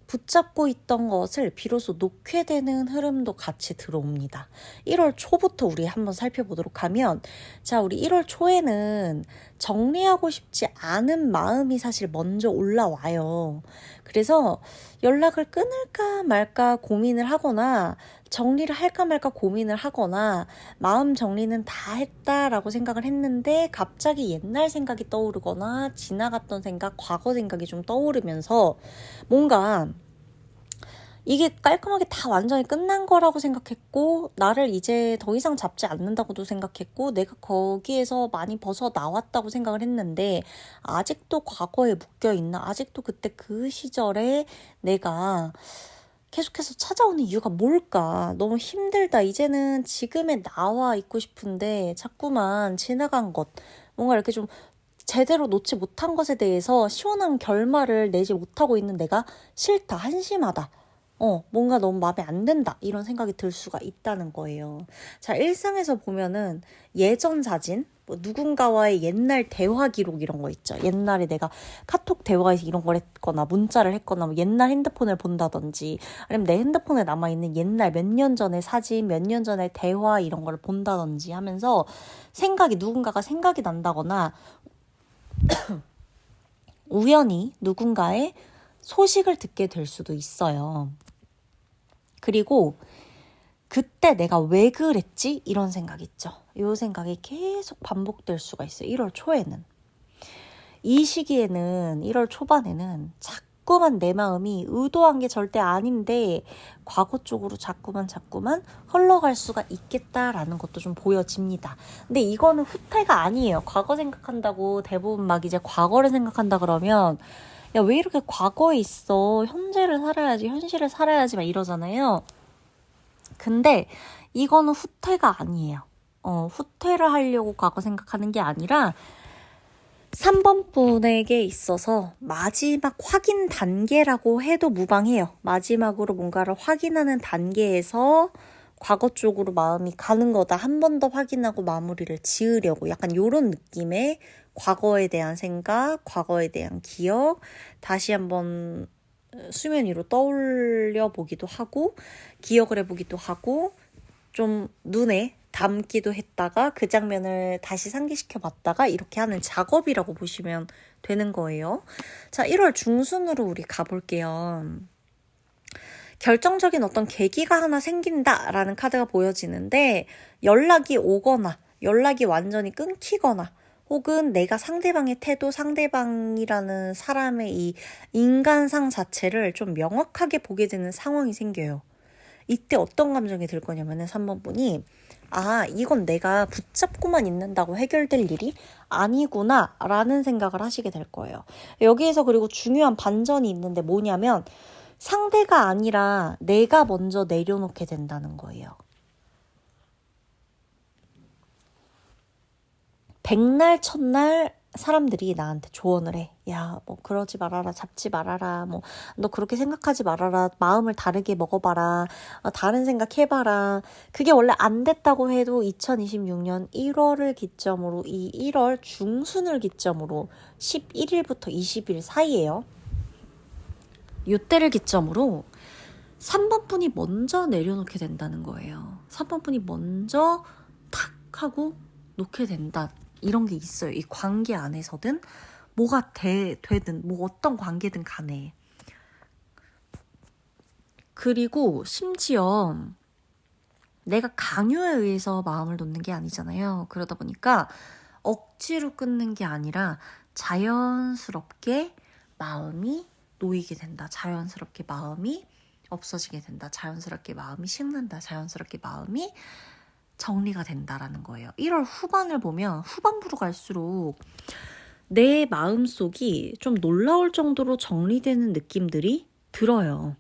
붙잡고 있던 것을 비로소 놓게 되는 흐름도 같이 들어옵니다. 1월 초부터 우리 한번 살펴보도록 하면 자, 우리 1월 초에는 정리하고 싶지 않은 마음이 사실 먼저 올라와요. 그래서 연락을 끊을까 말까 고민을 하거나 정리를 할까 말까 고민을 하거나 마음 정리는 다 했다라고 생각을 했는데 갑자기 옛날 생각이 떠오르거나 지나갔던 생각, 과거 생각이 좀 떠오르면서 뭔가 이게 깔끔하게 다 완전히 끝난 거라고 생각했고 나를 이제 더 이상 잡지 않는다고도 생각했고 내가 거기에서 많이 벗어나왔다고 생각을 했는데 아직도 과거에 묶여있나? 아직도 그때 그 시절에 내가 계속해서 찾아오는 이유가 뭘까? 너무 힘들다. 이제는 지금의 나와 있고 싶은데 자꾸만 지나간 것, 뭔가 이렇게 좀 제대로 놓지 못한 것에 대해서 시원한 결말을 내지 못하고 있는 내가 싫다, 한심하다. 뭔가 너무 마음에 안 든다. 이런 생각이 들 수가 있다는 거예요. 자, 일상에서 보면은 예전 사진, 뭐 누군가와의 옛날 대화 기록 이런 거 있죠. 옛날에 내가 카톡 대화에서 이런 걸 했거나 문자를 했거나 뭐 옛날 핸드폰을 본다든지 아니면 내 핸드폰에 남아있는 옛날 몇 년 전의 사진, 몇 년 전의 대화 이런 걸 본다든지 하면서 누군가가 생각이 난다거나 우연히 누군가의 소식을 듣게 될 수도 있어요. 그리고 그때 내가 왜 그랬지? 이런 생각 있죠. 이 생각이 계속 반복될 수가 있어요. 1월 초에는. 이 시기에는 1월 초반에는 자꾸만 내 마음이 의도한 게 절대 아닌데 과거 쪽으로 자꾸만 흘러갈 수가 있겠다라는 것도 좀 보여집니다. 근데 이거는 후퇴가 아니에요. 과거 생각한다고 대부분 막 이제 과거를 생각한다 그러면 야, 왜 이렇게 과거에 있어? 현재를 살아야지, 현실을 살아야지 막 이러잖아요. 근데 이거는 후퇴가 아니에요. 후퇴를 하려고 과거 생각하는 게 아니라 3번 분에게 있어서 마지막 확인 단계라고 해도 무방해요. 마지막으로 뭔가를 확인하는 단계에서 과거 쪽으로 마음이 가는 거다. 한 번 더 확인하고 마무리를 지으려고 약간 이런 느낌의 과거에 대한 생각, 과거에 대한 기억 다시 한번 수면 위로 떠올려 보기도 하고 기억을 해보기도 하고 좀 눈에 담기도 했다가 그 장면을 다시 상기시켜 봤다가 이렇게 하는 작업이라고 보시면 되는 거예요. 자, 1월 중순으로 우리 가볼게요. 결정적인 어떤 계기가 하나 생긴다라는 카드가 보여지는데 연락이 오거나 연락이 완전히 끊기거나 혹은 내가 상대방의 태도, 상대방이라는 사람의 이 인간상 자체를 좀 명확하게 보게 되는 상황이 생겨요. 이때 어떤 감정이 들 거냐면은 3번 분이 이건 내가 붙잡고만 있는다고 해결될 일이 아니구나 라는 생각을 하시게 될 거예요. 여기에서 그리고 중요한 반전이 있는데 뭐냐면 상대가 아니라 내가 먼저 내려놓게 된다는 거예요. 백날 첫날 사람들이 나한테 조언을 해. 야, 뭐 그러지 말아라, 잡지 말아라, 뭐 너 그렇게 생각하지 말아라, 마음을 다르게 먹어봐라, 다른 생각해봐라. 그게 원래 안 됐다고 해도 2026년 1월을 기점으로 이 1월 중순을 기점으로 11일부터 20일 사이에요. 이때를 기점으로 3번 분이 먼저 내려놓게 된다는 거예요. 3번 분이 먼저 탁 하고 놓게 된다. 이런 게 있어요. 이 관계 안에서든 뭐가 되든 뭐 어떤 관계든 간에. 그리고 심지어 내가 강요에 의해서 마음을 놓는 게 아니잖아요. 그러다 보니까 억지로 끊는 게 아니라 자연스럽게 마음이 놓이게 된다. 자연스럽게 마음이 없어지게 된다. 자연스럽게 마음이 식는다. 자연스럽게 마음이 정리가 된다라는 거예요. 1월 후반을 보면 후반부로 갈수록 내 마음속이 좀 놀라울 정도로 정리되는 느낌들이 들어요.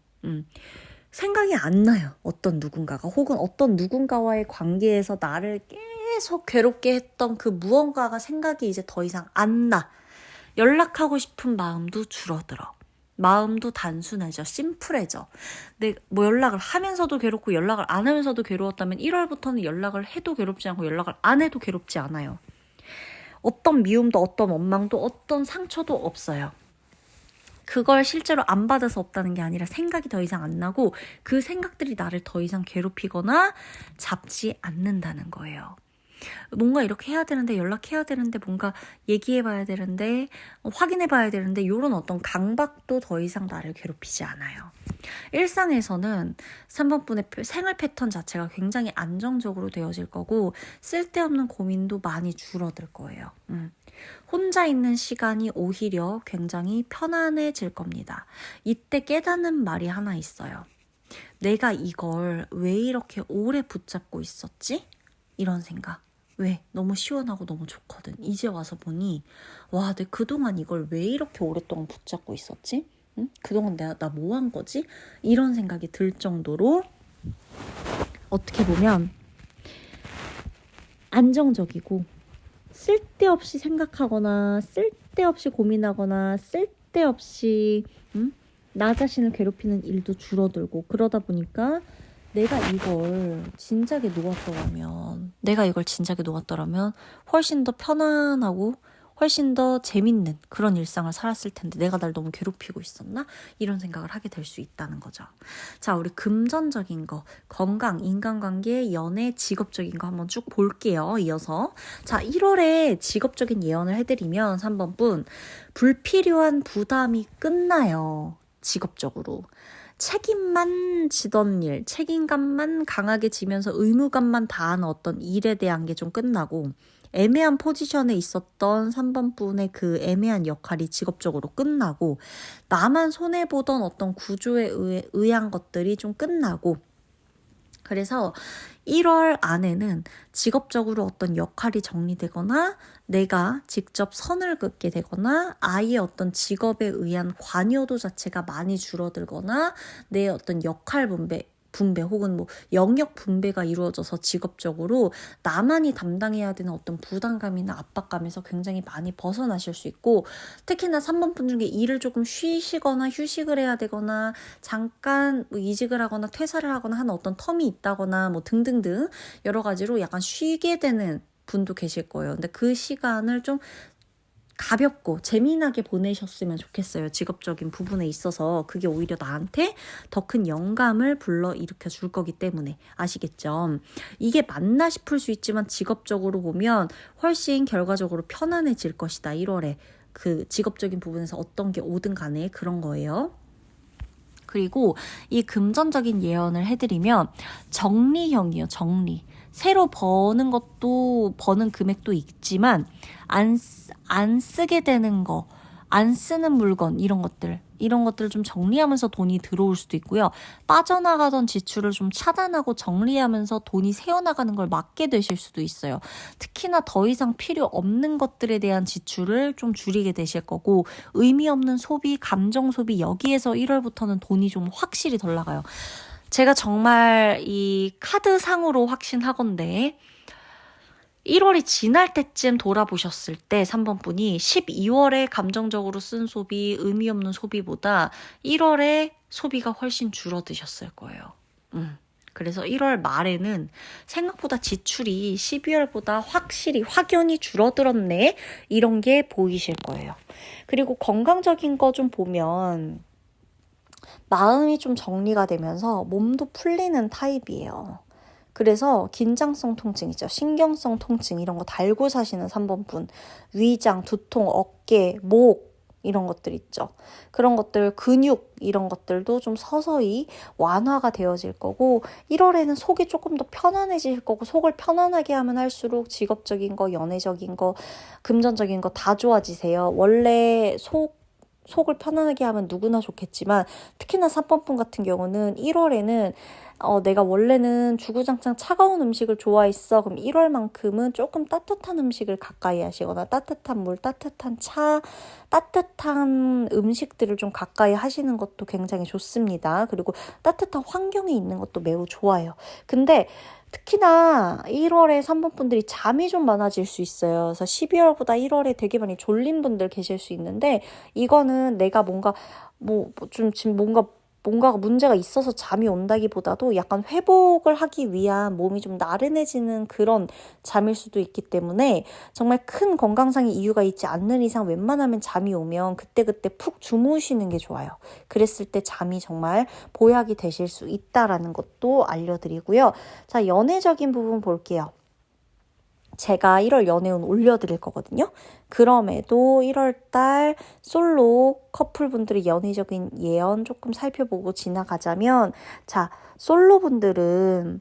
생각이 안 나요. 어떤 누군가가 혹은 어떤 누군가와의 관계에서 나를 계속 괴롭게 했던 그 무언가가 생각이 이제 더 이상 안 나. 연락하고 싶은 마음도 줄어들어. 마음도 단순해져, 심플해져. 뭐 연락을 하면서도 괴롭고 연락을 안 하면서도 괴로웠다면 1월부터는 연락을 해도 괴롭지 않고 연락을 안 해도 괴롭지 않아요. 어떤 미움도 어떤 원망도 어떤 상처도 없어요. 그걸 실제로 안 받아서 없다는 게 아니라 생각이 더 이상 안 나고 그 생각들이 나를 더 이상 괴롭히거나 잡지 않는다는 거예요. 뭔가 이렇게 해야 되는데 연락해야 되는데 뭔가 얘기해봐야 되는데 확인해봐야 되는데 이런 어떤 강박도 더 이상 나를 괴롭히지 않아요. 일상에서는 3번 분의 생활 패턴 자체가 굉장히 안정적으로 되어질 거고 쓸데없는 고민도 많이 줄어들 거예요. 혼자 있는 시간이 오히려 굉장히 편안해질 겁니다. 이때 깨닫는 말이 하나 있어요. 내가 이걸 왜 이렇게 오래 붙잡고 있었지? 이런 생각. 왜? 너무 시원하고 너무 좋거든. 이제 와서 보니 와, 내가 그동안 이걸 왜 이렇게 오랫동안 붙잡고 있었지? 응? 그동안 나 뭐 한 거지? 이런 생각이 들 정도로 어떻게 보면 안정적이고 쓸데없이 생각하거나 쓸데없이 고민하거나 쓸데없이 나 자신을 괴롭히는 일도 줄어들고 그러다 보니까 내가 이걸 진작에 놓았더라면 훨씬 더 편안하고 훨씬 더 재밌는 그런 일상을 살았을 텐데 내가 날 너무 괴롭히고 있었나? 이런 생각을 하게 될 수 있다는 거죠. 자, 우리 금전적인 거, 건강, 인간관계, 연애, 직업적인 거 한번 쭉 볼게요. 이어서. 자, 1월에 직업적인 예언을 해드리면 3번 분, 불필요한 부담이 끝나요. 직업적으로. 책임만 지던 일, 책임감만 강하게 지면서 의무감만 다하는 어떤 일에 대한 게 좀 끝나고 애매한 포지션에 있었던 3번 분의 그 애매한 역할이 직업적으로 끝나고 나만 손해보던 어떤 구조에 의한 것들이 좀 끝나고 그래서 1월 안에는 직업적으로 어떤 역할이 정리되거나 내가 직접 선을 긋게 되거나 아예 어떤 직업에 의한 관여도 자체가 많이 줄어들거나 내 어떤 역할 분배 혹은 뭐 영역 분배가 이루어져서 직업적으로 나만이 담당해야 되는 어떤 부담감이나 압박감에서 굉장히 많이 벗어나실 수 있고 특히나 3번 분 중에 일을 조금 쉬시거나 휴식을 해야 되거나 잠깐 뭐 이직을 하거나 퇴사를 하거나 하는 어떤 텀이 있다거나 뭐 등등등 여러 가지로 약간 쉬게 되는 분도 계실 거예요. 근데 그 시간을 좀 가볍고 재미나게 보내셨으면 좋겠어요. 직업적인 부분에 있어서 그게 오히려 나한테 더 큰 영감을 불러일으켜 줄 거기 때문에 아시겠죠? 이게 맞나 싶을 수 있지만 직업적으로 보면 훨씬 결과적으로 편안해질 것이다. 1월에 그 직업적인 부분에서 어떤 게 오든 간에 그런 거예요. 그리고 이 금전적인 예언을 해드리면 정리형이요. 정리. 새로 버는 금액도 있지만 안 쓰게 되는 거, 안 쓰는 물건 이런 것들 좀 정리하면서 돈이 들어올 수도 있고요. 빠져나가던 지출을 좀 차단하고 정리하면서 돈이 새어나가는 걸 막게 되실 수도 있어요. 특히나 더 이상 필요 없는 것들에 대한 지출을 좀 줄이게 되실 거고 의미 없는 소비, 감정 소비 여기에서 1월부터는 돈이 좀 확실히 덜 나가요. 제가 정말 이 카드상으로 확신하건데 1월이 지날 때쯤 돌아보셨을 때 3번 분이 12월에 감정적으로 쓴 소비, 의미 없는 소비보다 1월에 소비가 훨씬 줄어드셨을 거예요. 그래서 1월 말에는 생각보다 지출이 12월보다 확연히 줄어들었네 이런 게 보이실 거예요. 그리고 건강적인 거 좀 보면 마음이 좀 정리가 되면서 몸도 풀리는 타입이에요. 그래서 긴장성 통증 있죠. 신경성 통증 이런 거 달고 사시는 3번 분. 위장, 두통, 어깨, 목 이런 것들 있죠. 그런 것들, 근육 이런 것들도 좀 서서히 완화가 되어질 거고 1월에는 속이 조금 더 편안해질 거고 속을 편안하게 하면 할수록 직업적인 거, 연애적인 거, 금전적인 거 다 좋아지세요. 원래 속을 편안하게 하면 누구나 좋겠지만 특히나 3번 분 같은 경우는 1월에는 내가 원래는 주구장창 차가운 음식을 좋아했어. 그럼 1월만큼은 조금 따뜻한 음식을 가까이 하시거나 따뜻한 물, 따뜻한 차, 따뜻한 음식들을 좀 가까이 하시는 것도 굉장히 좋습니다. 그리고 따뜻한 환경에 있는 것도 매우 좋아요. 근데 특히나 1월에 3번 분들이 잠이 좀 많아질 수 있어요. 그래서 12월보다 1월에 되게 많이 졸린 분들 계실 수 있는데 이거는 내가 뭔가 지금 뭔가가 문제가 있어서 잠이 온다기보다도 약간 회복을 하기 위한 몸이 좀 나른해지는 그런 잠일 수도 있기 때문에 정말 큰 건강상의 이유가 있지 않는 이상 웬만하면 잠이 오면 그때그때 푹 주무시는 게 좋아요. 그랬을 때 잠이 정말 보약이 되실 수 있다라는 것도 알려드리고요. 자, 연애적인 부분 볼게요. 제가 1월 연애운 올려드릴 거거든요. 그럼에도 1월달 솔로 커플분들의 연애적인 예언 조금 살펴보고 지나가자면 자, 솔로분들은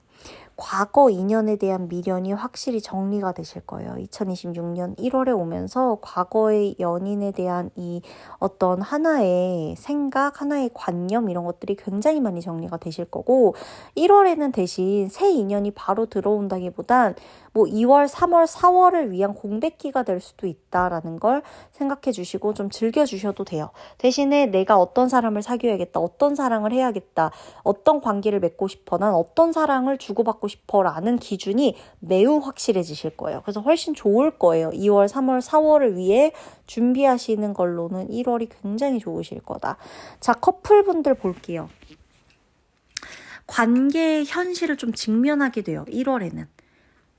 과거 인연에 대한 미련이 확실히 정리가 되실 거예요. 2026년 1월에 오면서 과거의 연인에 대한 이 어떤 하나의 생각, 하나의 관념 이런 것들이 굉장히 많이 정리가 되실 거고 1월에는 대신 새 인연이 바로 들어온다기보단 뭐 2월, 3월, 4월을 위한 공백기가 될 수도 있다라는 걸 생각해 주시고 좀 즐겨 주셔도 돼요. 대신에 내가 어떤 사람을 사귀어야겠다, 어떤 사랑을 해야겠다, 어떤 관계를 맺고 싶어, 난 어떤 사랑을 주고받고 싶어 라는 기준이 매우 확실해지실 거예요. 그래서 훨씬 좋을 거예요. 2월, 3월, 4월을 위해 준비하시는 걸로는 1월이 굉장히 좋으실 거다. 자, 커플분들 볼게요. 관계의 현실을 좀 직면하게 돼요. 1월에는.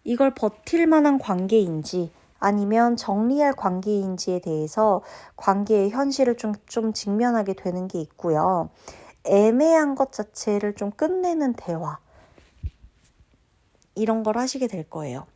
이걸 버틸 만한 관계인지 아니면 정리할 관계인지에 대해서 관계의 현실을 좀 직면하게 되는 게 있고요. 애매한 것 자체를 좀 끝내는 대화. 이런 걸 하시게 될 거예요.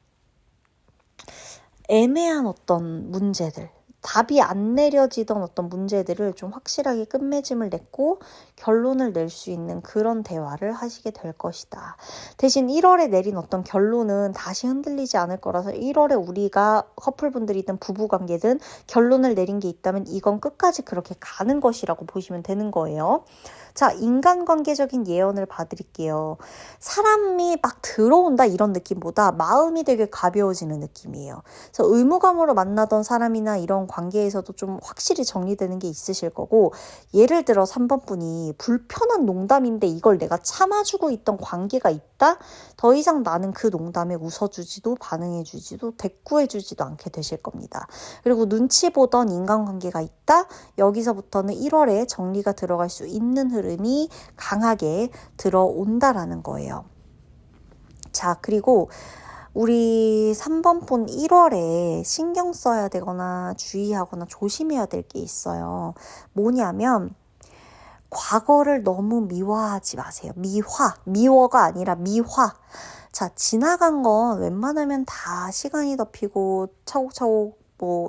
애매한 어떤 문제들, 답이 안 내려지던 어떤 문제들을 좀 확실하게 끝맺음을 냈고 결론을 낼 수 있는 그런 대화를 하시게 될 것이다. 대신 1월에 내린 어떤 결론은 다시 흔들리지 않을 거라서 1월에 우리가 커플분들이든 부부관계든 결론을 내린 게 있다면 이건 끝까지 그렇게 가는 것이라고 보시면 되는 거예요. 자, 인간관계적인 예언을 봐드릴게요. 사람이 막 들어온다 이런 느낌보다 마음이 되게 가벼워지는 느낌이에요. 그래서 의무감으로 만나던 사람이나 이런 관계에서도 좀 확실히 정리되는 게 있으실 거고, 예를 들어 3번 분이 불편한 농담인데 이걸 내가 참아주고 있던 관계가 있다? 더 이상 나는 그 농담에 웃어주지도 반응해주지도 대꾸해주지도 않게 되실 겁니다. 그리고 눈치 보던 인간관계가 있다? 여기서부터는 1월에 정리가 들어갈 수 있는 흐름이 강하게 들어온다라는 거예요. 자, 그리고 우리 3번 분 1월에 신경 써야 되거나 주의하거나 조심해야 될 게 있어요. 뭐냐면 과거를 너무 미화하지 마세요. 미워가 아니라 미화. 자, 지나간 건 웬만하면 다 시간이 덮이고 차곡차곡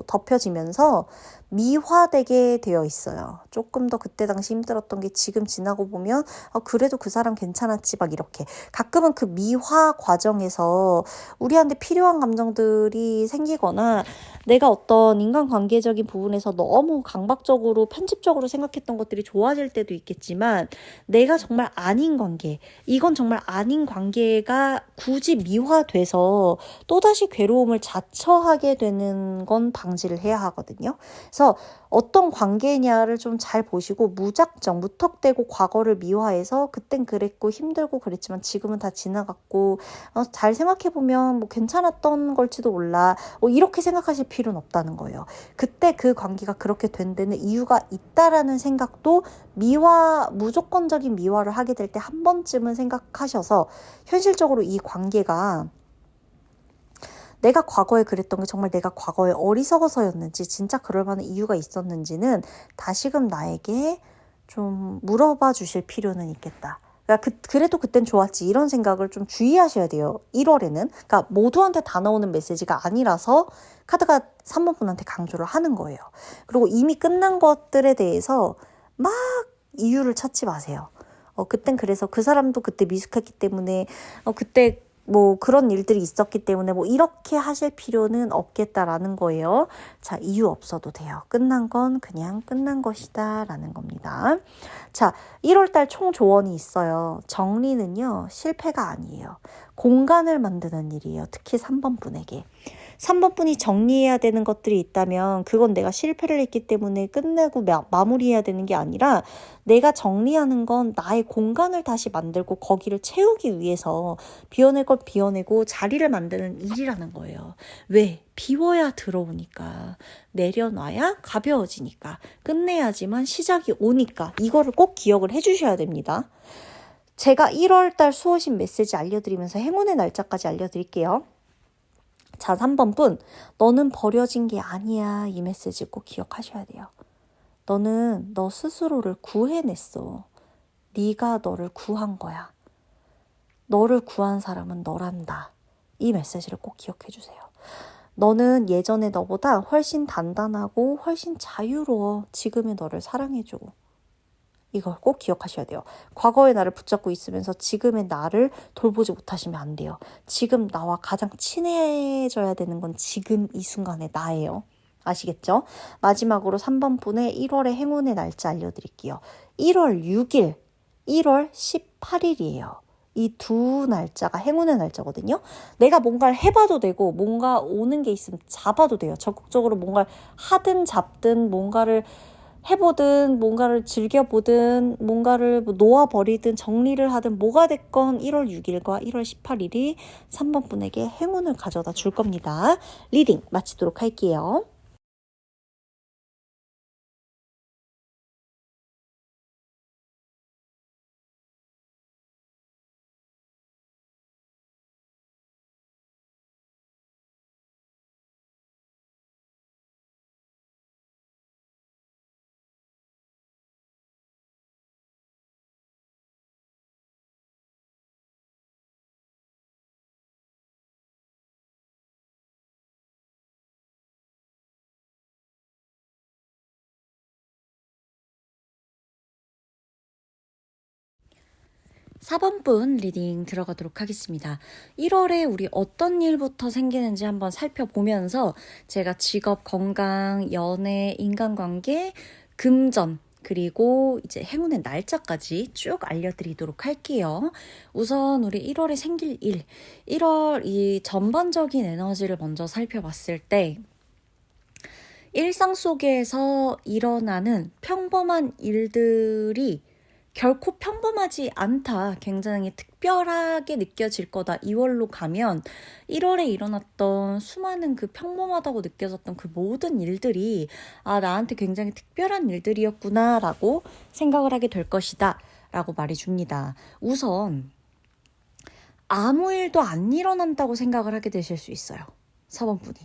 덮여지면서 미화되게 되어 있어요. 조금 더 그때 당시 힘들었던 게 지금 지나고 보면 그래도 그 사람 괜찮았지 막 이렇게. 가끔은 그 미화 과정에서 우리한테 필요한 감정들이 생기거나 내가 어떤 인간관계적인 부분에서 너무 강박적으로 편집적으로 생각했던 것들이 좋아질 때도 있겠지만 내가 정말 아닌 관계, 이건 정말 아닌 관계가 굳이 미화돼서 또다시 괴로움을 자처하게 되는 건 방지를 해야 하거든요. 그래서 어떤 관계냐를 좀 잘 보시고 무작정 무턱대고 과거를 미화해서 그땐 그랬고 힘들고 그랬지만 지금은 다 지나갔고 잘 생각해보면 뭐 괜찮았던 걸지도 몰라 이렇게 생각하실 필요는 없다는 거예요. 그때 그 관계가 그렇게 된 데는 이유가 있다라는 생각도 무조건적인 미화를 하게 될 때 한 번쯤은 생각하셔서 현실적으로 이 관계가 내가 과거에 그랬던 게 정말 내가 과거에 어리석어서였는지 진짜 그럴 만한 이유가 있었는지는 다시금 나에게 좀 물어봐 주실 필요는 있겠다. 그러니까 그래도 그땐 좋았지 이런 생각을 좀 주의하셔야 돼요. 1월에는. 그러니까 모두한테 다 나오는 메시지가 아니라서 카드가 3번 분한테 강조를 하는 거예요. 그리고 이미 끝난 것들에 대해서 막 이유를 찾지 마세요. 그땐 그래서 그 사람도 그때 미숙했기 때문에 그때 뭐 그런 일들이 있었기 때문에 뭐 이렇게 하실 필요는 없겠다라는 거예요. 자, 이유 없어도 돼요. 끝난 건 그냥 끝난 것이다 라는 겁니다. 자, 1월달 총 조언이 있어요. 정리는요, 실패가 아니에요. 공간을 만드는 일이에요. 특히 3번 분에게. 3번 분이 정리해야 되는 것들이 있다면 그건 내가 실패를 했기 때문에 끝내고 마무리해야 되는 게 아니라 내가 정리하는 건 나의 공간을 다시 만들고 거기를 채우기 위해서 비워낼 걸 비워내고 자리를 만드는 일이라는 거예요. 왜? 비워야 들어오니까, 내려놔야 가벼워지니까, 끝내야지만 시작이 오니까 이거를 꼭 기억을 해주셔야 됩니다. 제가 1월달 수호신 메시지 알려드리면서 행운의 날짜까지 알려드릴게요. 자, 3번 분, 너는 버려진 게 아니야. 이 메시지 꼭 기억하셔야 돼요. 너는 너 스스로를 구해냈어. 네가 너를 구한 거야. 너를 구한 사람은 너란다. 이 메시지를 꼭 기억해 주세요. 너는 예전의 너보다 훨씬 단단하고 훨씬 자유로워. 지금의 너를 사랑해줘. 이걸 꼭 기억하셔야 돼요. 과거의 나를 붙잡고 있으면서 지금의 나를 돌보지 못하시면 안 돼요. 지금 나와 가장 친해져야 되는 건 지금 이 순간의 나예요. 아시겠죠? 마지막으로 3번 분의 1월의 행운의 날짜 알려드릴게요. 1월 6일, 1월 18일이에요. 이 두 날짜가 행운의 날짜거든요. 내가 뭔가를 해봐도 되고 뭔가 오는 게 있으면 잡아도 돼요. 적극적으로 뭔가를 하든 잡든 뭔가를 해보든 뭔가를 즐겨보든 뭔가를 뭐 놓아버리든 정리를 하든 뭐가 됐건 1월 6일과 1월 18일이 3번 분에게 행운을 가져다 줄 겁니다. 리딩 마치도록 할게요. 4번 분 리딩 들어가도록 하겠습니다. 1월에 우리 어떤 일부터 생기는지 한번 살펴보면서 제가 직업, 건강, 연애, 인간관계, 금전, 그리고 이제 행운의 날짜까지 쭉 알려드리도록 할게요. 우선 우리 1월에 생길 일, 1월 이 전반적인 에너지를 먼저 살펴봤을 때 일상 속에서 일어나는 평범한 일들이 결코 평범하지 않다. 굉장히 특별하게 느껴질 거다. 2월로 가면 1월에 일어났던 수많은 그 평범하다고 느껴졌던 그 모든 일들이 나한테 굉장히 특별한 일들이었구나 라고 생각을 하게 될 것이다 라고 말해줍니다. 우선 아무 일도 안 일어난다고 생각을 하게 되실 수 있어요. 4번 분이.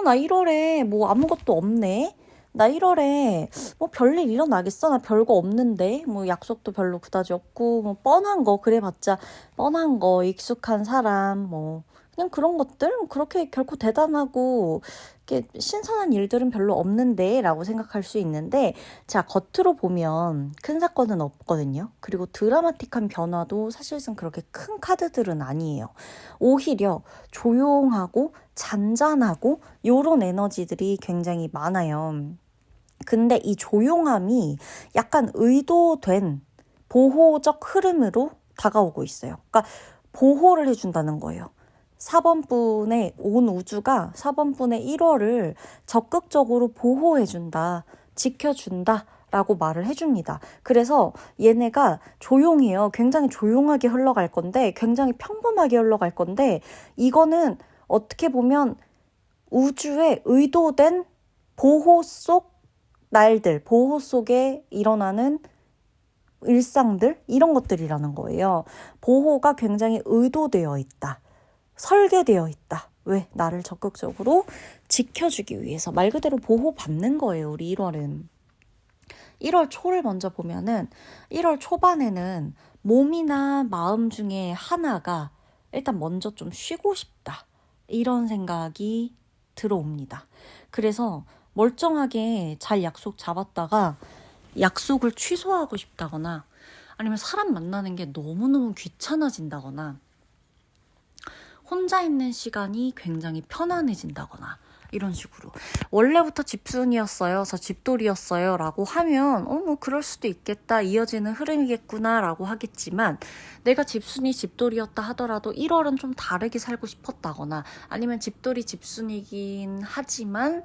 나 1월에 뭐 아무것도 없네. 나 1월에 뭐 별일 일어나겠어? 나 별거 없는데. 뭐 약속도 별로 그다지 없고 뭐 뻔한 거 그래봤자 뻔한 거 익숙한 사람 뭐 그냥 그런 것들 그렇게 결코 대단하고 이렇게 신선한 일들은 별로 없는데 라고 생각할 수 있는데 자 겉으로 보면 큰 사건은 없거든요. 그리고 드라마틱한 변화도 사실상 그렇게 큰 카드들은 아니에요. 오히려 조용하고 잔잔하고 요런 에너지들이 굉장히 많아요. 근데 이 조용함이 약간 의도된 보호적 흐름으로 다가오고 있어요. 그러니까 보호를 해준다는 거예요. 4번 분의 온 우주가 4번 분의 1월을 적극적으로 보호해준다, 지켜준다 라고 말을 해줍니다. 그래서 얘네가 조용해요. 굉장히 조용하게 흘러갈 건데 굉장히 평범하게 흘러갈 건데 이거는 어떻게 보면 우주의 의도된 보호 속 날들, 보호 속에 일어나는 일상들 이런 것들이라는 거예요. 보호가 굉장히 의도되어 있다. 설계되어 있다. 왜? 나를 적극적으로 지켜주기 위해서 말 그대로 보호받는 거예요. 우리 1월은. 1월 초를 먼저 보면은 1월 초반에는 몸이나 마음 중에 하나가 일단 먼저 좀 쉬고 싶다. 이런 생각이 들어옵니다. 그래서 멀쩡하게 잘 약속 잡았다가 약속을 취소하고 싶다거나 아니면 사람 만나는 게 너무너무 귀찮아진다거나 혼자 있는 시간이 굉장히 편안해진다거나 이런 식으로 원래부터 집순이었어요. 저 집돌이였어요. 라고 하면 뭐 그럴 수도 있겠다. 이어지는 흐름이겠구나 라고 하겠지만 내가 집순이 집돌이였다 하더라도 1월은 좀 다르게 살고 싶었다거나 아니면 집돌이 집순이긴 하지만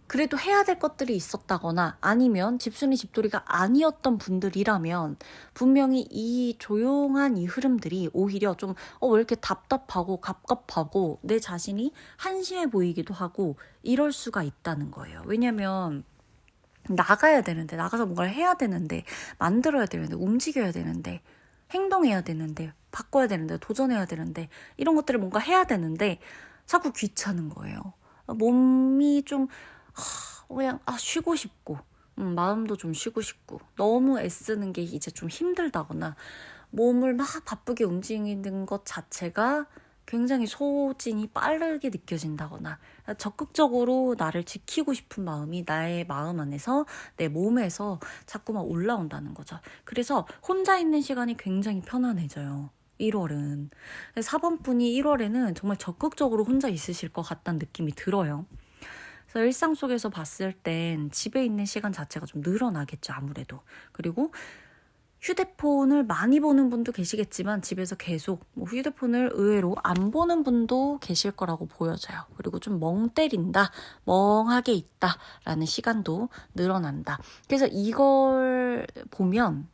그래도 해야 될 것들이 있었다거나 아니면 집순이 집돌이가 아니었던 분들이라면 분명히 이 조용한 이 흐름들이 오히려 좀 왜 이렇게 답답하고 갑갑하고 내 자신이 한심해 보이기도 하고 이럴 수가 있다는 거예요. 왜냐면 나가야 되는데 나가서 뭔가를 해야 되는데 만들어야 되는데 움직여야 되는데 행동해야 되는데 바꿔야 되는데 도전해야 되는데 이런 것들을 뭔가 해야 되는데 자꾸 귀찮은 거예요. 몸이 좀 그냥 쉬고 싶고 마음도 좀 쉬고 싶고 너무 애쓰는 게 이제 좀 힘들다거나 몸을 막 바쁘게 움직이는 것 자체가 굉장히 소진이 빠르게 느껴진다거나 적극적으로 나를 지키고 싶은 마음이 나의 마음 안에서 내 몸에서 자꾸만 올라온다는 거죠. 그래서 혼자 있는 시간이 굉장히 편안해져요. 1월은 4번 분이 1월에는 정말 적극적으로 혼자 있으실 것 같다는 느낌이 들어요. 그래서 일상 속에서 봤을 땐 집에 있는 시간 자체가 좀 늘어나겠죠, 아무래도. 그리고 휴대폰을 많이 보는 분도 계시겠지만 집에서 계속 뭐 휴대폰을 의외로 안 보는 분도 계실 거라고 보여져요. 그리고 좀 멍 때린다, 멍하게 있다라는 시간도 늘어난다. 그래서 이걸 보면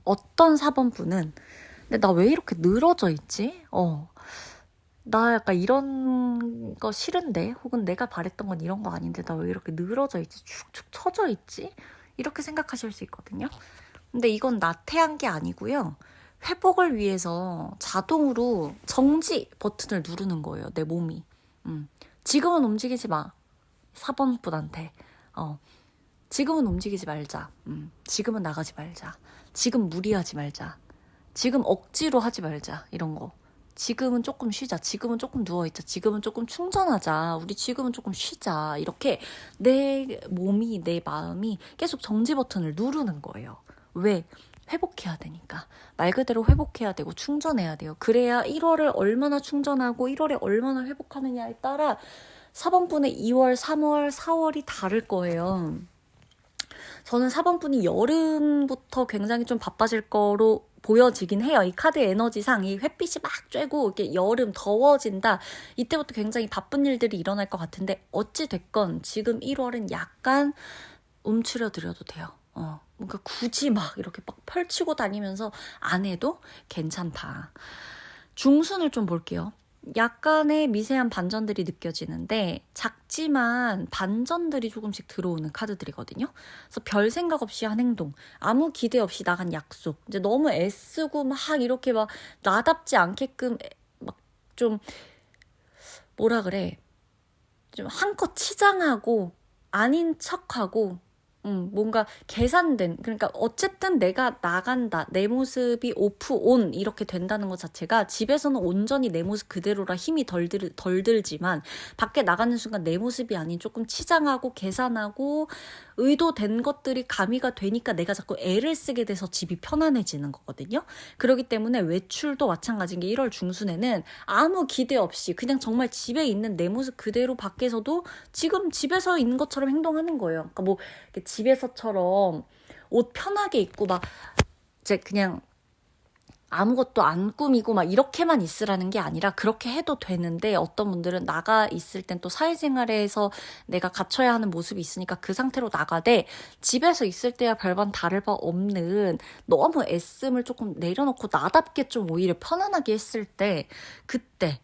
어떤 4번 분은 근데 나 왜 이렇게 늘어져 있지? 나 약간 이런 거 싫은데 혹은 내가 바랬던 건 이런 거 아닌데 나 왜 이렇게 늘어져 있지? 축축 처져 있지? 이렇게 생각하실 수 있거든요. 근데 이건 나태한 게 아니고요. 회복을 위해서 자동으로 정지 버튼을 누르는 거예요. 내 몸이. 지금은 움직이지 마. 4번 분한테. 지금은 움직이지 말자. 지금은 나가지 말자. 지금 무리하지 말자. 지금 억지로 하지 말자. 이런 거. 지금은 조금 쉬자. 지금은 조금 누워있자. 지금은 조금 충전하자. 우리 지금은 조금 쉬자. 이렇게 내 몸이, 내 마음이 계속 정지 버튼을 누르는 거예요. 왜? 회복해야 되니까. 말 그대로 회복해야 되고 충전해야 돼요. 그래야 1월을 얼마나 충전하고 1월에 얼마나 회복하느냐에 따라 4번분의 2월, 3월, 4월이 다를 거예요. 저는 4번분이 여름부터 굉장히 좀 바빠질 거로 보여지긴 해요. 이 카드 에너지상 이 햇빛이 막 쬐고 이렇게 여름 더워진다. 이때부터 굉장히 바쁜 일들이 일어날 것 같은데 어찌 됐건 지금 1월은 약간 움츠려드려도 돼요. 뭔가 굳이 막 이렇게 막 펼치고 다니면서 안 해도 괜찮다. 중순을 좀 볼게요. 약간의 미세한 반전들이 느껴지는데 작지만 반전들이 조금씩 들어오는 카드들이거든요. 그래서 별 생각 없이 한 행동, 아무 기대 없이 나간 약속, 이제 너무 애쓰고 막 이렇게 막 나답지 않게끔 막 좀 뭐라 그래, 좀 한껏 치장하고 아닌 척하고 뭔가 계산된, 그러니까 어쨌든 내가 나간다, 내 모습이 오프, 온 이렇게 된다는 것 자체가 집에서는 온전히 내 모습 그대로라 힘이 덜 들지만 밖에 나가는 순간 내 모습이 아닌 조금 치장하고 계산하고 의도된 것들이 가미가 되니까 내가 자꾸 애를 쓰게 돼서 집이 편안해지는 거거든요. 그렇기 때문에 외출도 마찬가지인 게 1월 중순에는 아무 기대 없이 그냥 정말 집에 있는 내 모습 그대로 밖에서도 지금 집에서 있는 것처럼 행동하는 거예요. 그러니까 뭐 집에서처럼 옷 편하게 입고 막 이제 그냥 아무것도 안 꾸미고 막 이렇게만 있으라는 게 아니라 그렇게 해도 되는데 어떤 분들은 나가 있을 땐 또 사회생활에서 내가 갖춰야 하는 모습이 있으니까 그 상태로 나가되 집에서 있을 때야 별반 다를 바 없는 너무 애씀을 조금 내려놓고 나답게 좀 오히려 편안하게 했을 때 그때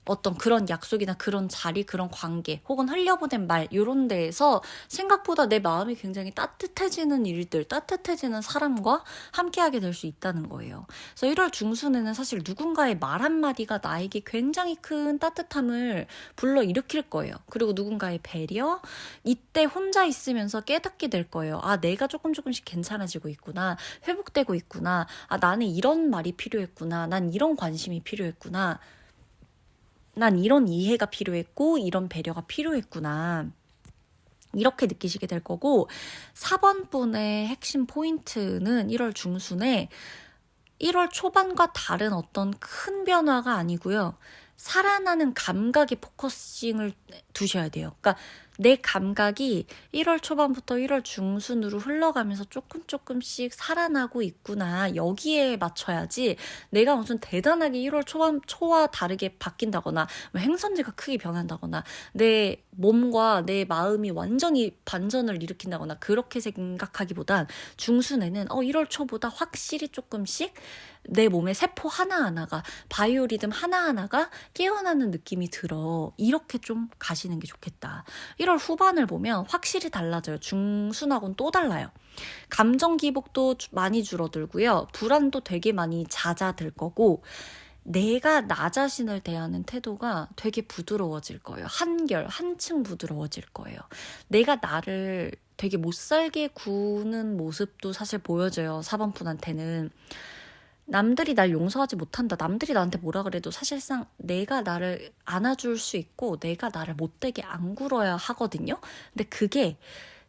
어떤 그런 약속이나 그런 자리, 그런 관계 혹은 흘려보낸 말 이런 데에서 생각보다 내 마음이 굉장히 따뜻해지는 일들, 따뜻해지는 사람과 함께하게 될 수 있다는 거예요. 그래서 1월 중순에는 사실 누군가의 말 한마디가 나에게 굉장히 큰 따뜻함을 불러일으킬 거예요. 그리고 누군가의 배려, 이때 혼자 있으면서 깨닫게 될 거예요. 아, 내가 조금씩 괜찮아지고 있구나. 회복되고 있구나. 아, 나는 이런 말이 필요했구나. 난 이런 관심이 필요했구나. 난 이런 이해가 필요했고 이런 배려가 필요했구나. 이렇게 느끼시게 될 거고 4번 분의 핵심 포인트는 1월 중순에 1월 초반과 다른 어떤 큰 변화가 아니고요. 살아나는 감각에 포커싱을 두셔야 돼요. 그러니까 내 감각이 1월 초반부터 1월 중순으로 흘러가면서 조금씩 살아나고 있구나. 여기에 맞춰야지 내가 무슨 대단하게 1월 초와 다르게 바뀐다거나 행선지가 크게 변한다거나 내 몸과 내 마음이 완전히 반전을 일으킨다거나 그렇게 생각하기보단 중순에는 1월 초보다 확실히 조금씩 내 몸의 세포 하나하나가 바이오리듬 하나하나가 깨어나는 느낌이 들어. 이렇게 좀 가시는 게 좋겠다. 1월 후반을 보면 확실히 달라져요. 중순하고는 또 달라요. 감정 기복도 많이 줄어들고요. 불안도 되게 많이 잦아들 거고 내가 나 자신을 대하는 태도가 되게 부드러워질 거예요. 한층 부드러워질 거예요. 내가 나를 되게 못살게 구는 모습도 사실 보여져요. 4번 분한테는. 남들이 날 용서하지 못한다. 남들이 나한테 뭐라 그래도 사실상 내가 나를 안아줄 수 있고 내가 나를 못되게 안 굴어야 하거든요. 근데 그게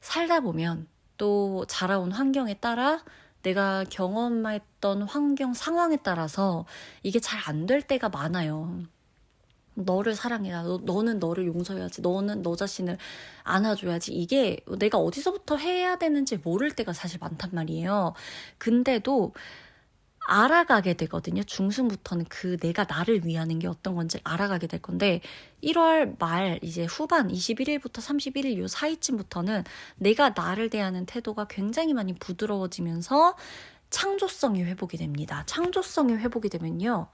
살다 보면 또 자라온 환경에 따라 내가 경험했던 환경, 상황에 따라서 이게 잘 안 될 때가 많아요. 너를 사랑해. 너는 너를 용서해야지. 너는 너 자신을 안아줘야지. 이게 내가 어디서부터 해야 되는지 모를 때가 사실 많단 말이에요. 근데도 알아가게 되거든요. 중순부터는 내가 나를 위하는 게 어떤 건지 알아가게 될 건데 1월 말 이제 후반 21일부터 31일 요 사이쯤부터는 내가 나를 대하는 태도가 굉장히 많이 부드러워지면서 창조성이 회복이 됩니다. 창조성이 회복이 되면요.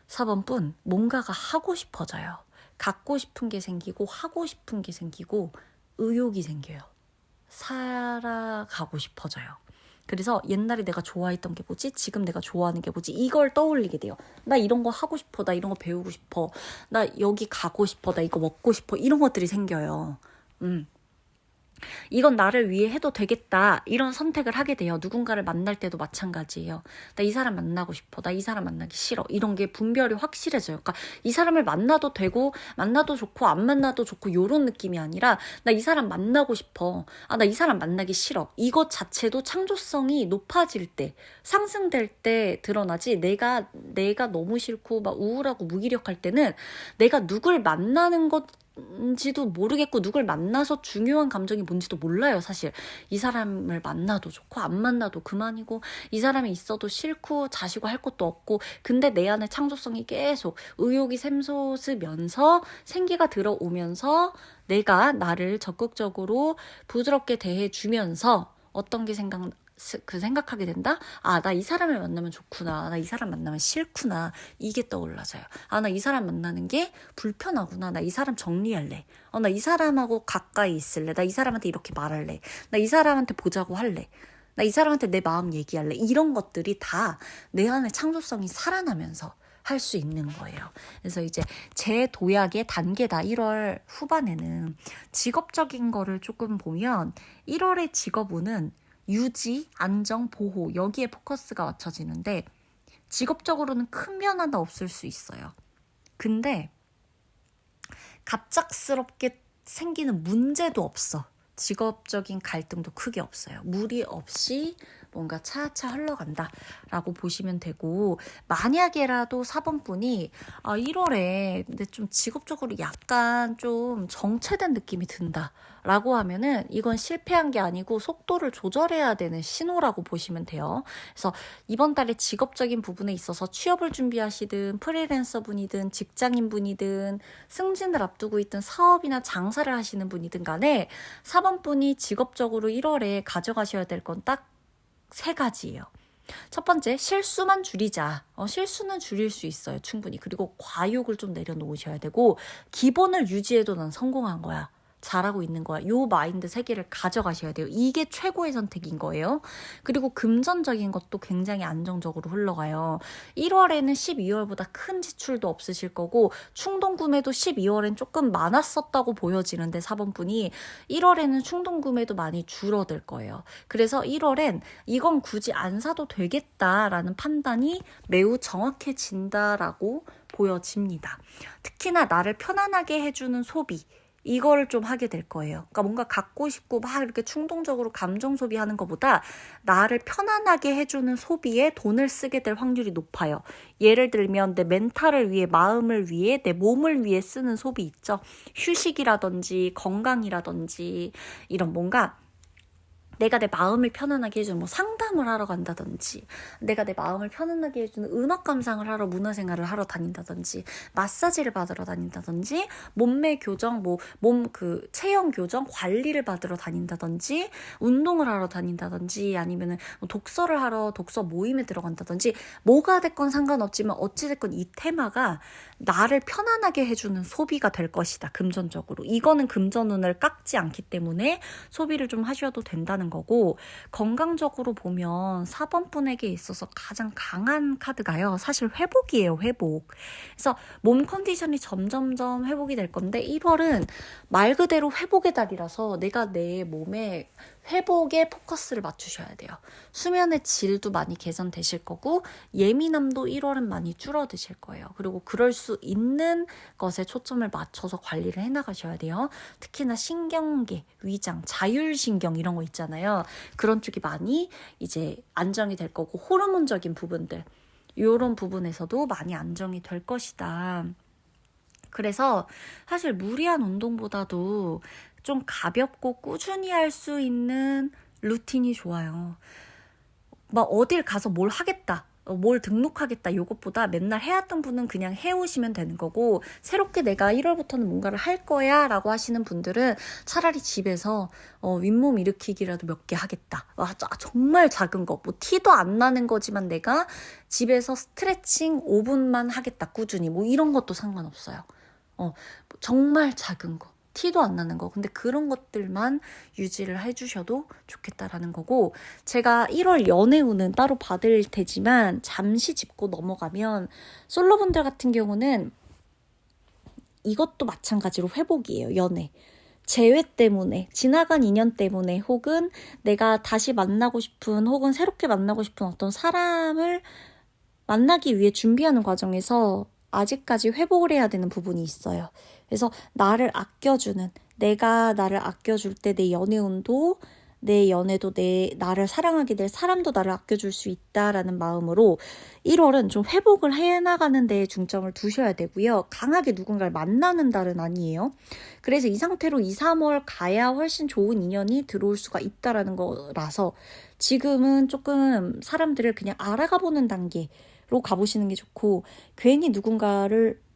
4번뿐 뭔가가 하고 싶어져요. 갖고 싶은 게 생기고 하고 싶은 게 생기고 의욕이 생겨요. 살아가고 싶어져요. 그래서 옛날에 내가 좋아했던 게 뭐지? 지금 내가 좋아하는 게 뭐지? 이걸 떠올리게 돼요. 나 이런 거 하고 싶어. 나 이런 거 배우고 싶어. 나 여기 가고 싶어. 나 이거 먹고 싶어. 이런 것들이 생겨요. 이건 나를 위해 해도 되겠다. 이런 선택을 하게 돼요. 누군가를 만날 때도 마찬가지예요. 나 이 사람 만나고 싶어. 나 이 사람 만나기 싫어. 이런 게 분별이 확실해져요. 그러니까 이 사람을 만나도 되고 만나도 좋고 안 만나도 좋고 이런 느낌이 아니라 나 이 사람 만나고 싶어. 나 이 사람 만나기 싫어. 이것 자체도 창조성이 높아질 때, 상승될 때 드러나지. 내가 너무 싫고 막 우울하고 무기력할 때는 내가 누굴 만나는 것인지도 모르겠고 누굴 만나서 중요한 감정이 뭔지도 몰라요. 사실 이 사람을 만나도 좋고 안 만나도 그만이고 이 사람이 있어도 싫고 자시고 할 것도 없고 근데 내 안에 창조성이 계속 의욕이 샘솟으면서 생기가 들어오면서 내가 나를 적극적으로 부드럽게 대해주면서 어떤 게 생각하게 된다? 나 이 사람을 만나면 좋구나. 나 이 사람 만나면 싫구나. 이게 떠올라져요. 나 이 사람 만나는 게 불편하구나. 나 이 사람 정리할래. 나 이 사람하고 가까이 있을래. 나 이 사람한테 이렇게 말할래. 나 이 사람한테 보자고 할래. 나 이 사람한테 내 마음 얘기할래. 이런 것들이 다 내 안에 창조성이 살아나면서 할 수 있는 거예요. 그래서 이제 제 도약의 단계다. 1월 후반에는 직업적인 거를 조금 보면 1월의 직업운은 유지, 안정, 보호 여기에 포커스가 맞춰지는데 직업적으로는 큰 변화는 없을 수 있어요. 근데 갑작스럽게 생기는 문제도 없어. 직업적인 갈등도 크게 없어요. 무리 없이 뭔가 차차 흘러간다라고 보시면 되고 만약에라도 4번분이 1월에 근데 좀 직업적으로 약간 좀 정체된 느낌이 든다라고 하면은 이건 실패한 게 아니고 속도를 조절해야 되는 신호라고 보시면 돼요. 그래서 이번 달에 직업적인 부분에 있어서 취업을 준비하시든 프리랜서 분이든 직장인 분이든 승진을 앞두고 있든 사업이나 장사를 하시는 분이든 간에 4번분이 직업적으로 1월에 가져가셔야 될 건 딱 3가지예요. 첫 번째, 실수만 줄이자. 실수는 줄일 수 있어요, 충분히. 그리고 과욕을 좀 내려놓으셔야 되고 기본을 유지해도 난 성공한 거야. 잘하고 있는 거야. 요 마인드 3개를 가져가셔야 돼요. 이게 최고의 선택인 거예요. 그리고 금전적인 것도 굉장히 안정적으로 흘러가요. 1월에는 12월보다 큰 지출도 없으실 거고 충동 구매도 12월엔 조금 많았었다고 보여지는데 4번분이 1월에는 충동 구매도 많이 줄어들 거예요. 그래서 1월엔 이건 굳이 안 사도 되겠다라는 판단이 매우 정확해진다라고 보여집니다. 특히나 나를 편안하게 해주는 소비 이거를 좀 하게 될 거예요. 그러니까 뭔가 갖고 싶고 막 이렇게 충동적으로 감정 소비하는 것보다 나를 편안하게 해주는 소비에 돈을 쓰게 될 확률이 높아요. 예를 들면 내 멘탈을 위해, 마음을 위해, 내 몸을 위해 쓰는 소비 있죠. 휴식이라든지 건강이라든지 이런 뭔가 내가 내 마음을 편안하게 해주는 상담을 하러 간다든지 내가 내 마음을 편안하게 해주는 음악 감상을 하러 문화생활을 하러 다닌다든지 마사지를 받으러 다닌다든지 몸매 교정 몸 체형 교정 관리를 받으러 다닌다든지 운동을 하러 다닌다든지 아니면은 독서를 하러 독서 모임에 들어간다든지 뭐가 됐건 상관없지만 어찌됐건 이 테마가 나를 편안하게 해주는 소비가 될 것이다. 금전적으로 이거는 금전운을 깎지 않기 때문에 소비를 좀 하셔도 된다는 거고 건강적으로 보면 4번분에게 있어서 가장 강한 카드가요. 사실 회복이에요. 회복. 그래서 몸 컨디션이 점점점 회복이 될 건데 1월은 말 그대로 회복의 달이라서 내가 내 몸에 회복에 포커스를 맞추셔야 돼요. 수면의 질도 많이 개선되실 거고 예민함도 1월은 많이 줄어드실 거예요. 그리고 그럴 수 있는 것에 초점을 맞춰서 관리를 해나가셔야 돼요. 특히나 신경계, 위장, 자율신경 이런 거 있잖아요. 그런 쪽이 많이 이제 안정이 될 거고 호르몬적인 부분들 이런 부분에서도 많이 안정이 될 것이다. 그래서 사실 무리한 운동보다도 좀 가볍고 꾸준히 할 수 있는 루틴이 좋아요. 막 어딜 가서 뭘 하겠다, 뭘 등록하겠다 요것보다 맨날 해왔던 분은 그냥 해오시면 되는 거고, 새롭게 내가 1월부터는 뭔가를 할 거야 라고 하시는 분들은 차라리 집에서 윗몸 일으키기라도 몇 개 하겠다. 정말 작은 거, 뭐 티도 안 나는 거지만 내가 집에서 스트레칭 5분만 하겠다 꾸준히, 뭐 이런 것도 상관없어요. 정말 작은 거, 티도 안 나는 거. 근데 그런 것들만 유지를 해주셔도 좋겠다라는 거고, 제가 1월 연애운은 따로 받을 테지만 잠시 짚고 넘어가면, 솔로분들 같은 경우는 이것도 마찬가지로 회복이에요. 연애. 재회 때문에, 지나간 인연 때문에, 혹은 내가 다시 만나고 싶은, 혹은 새롭게 만나고 싶은 어떤 사람을 만나기 위해 준비하는 과정에서 아직까지 회복을 해야 되는 부분이 있어요. 그래서 나를 아껴주는, 내가 나를 아껴줄 때 내 연애운도, 내 연애도, 나를 사랑하게 될 사람도 나를 아껴줄 수 있다라는 마음으로 1월은 좀 회복을 해나가는 데에 중점을 두셔야 되고요. 강하게 누군가를 만나는 달은 아니에요. 그래서 이 상태로 2, 3월 가야 훨씬 좋은 인연이 들어올 수가 있다라는 거라서 지금은 조금 사람들을 그냥 알아가보는 단계로 가보시는 게 좋고, 괜히 누군가를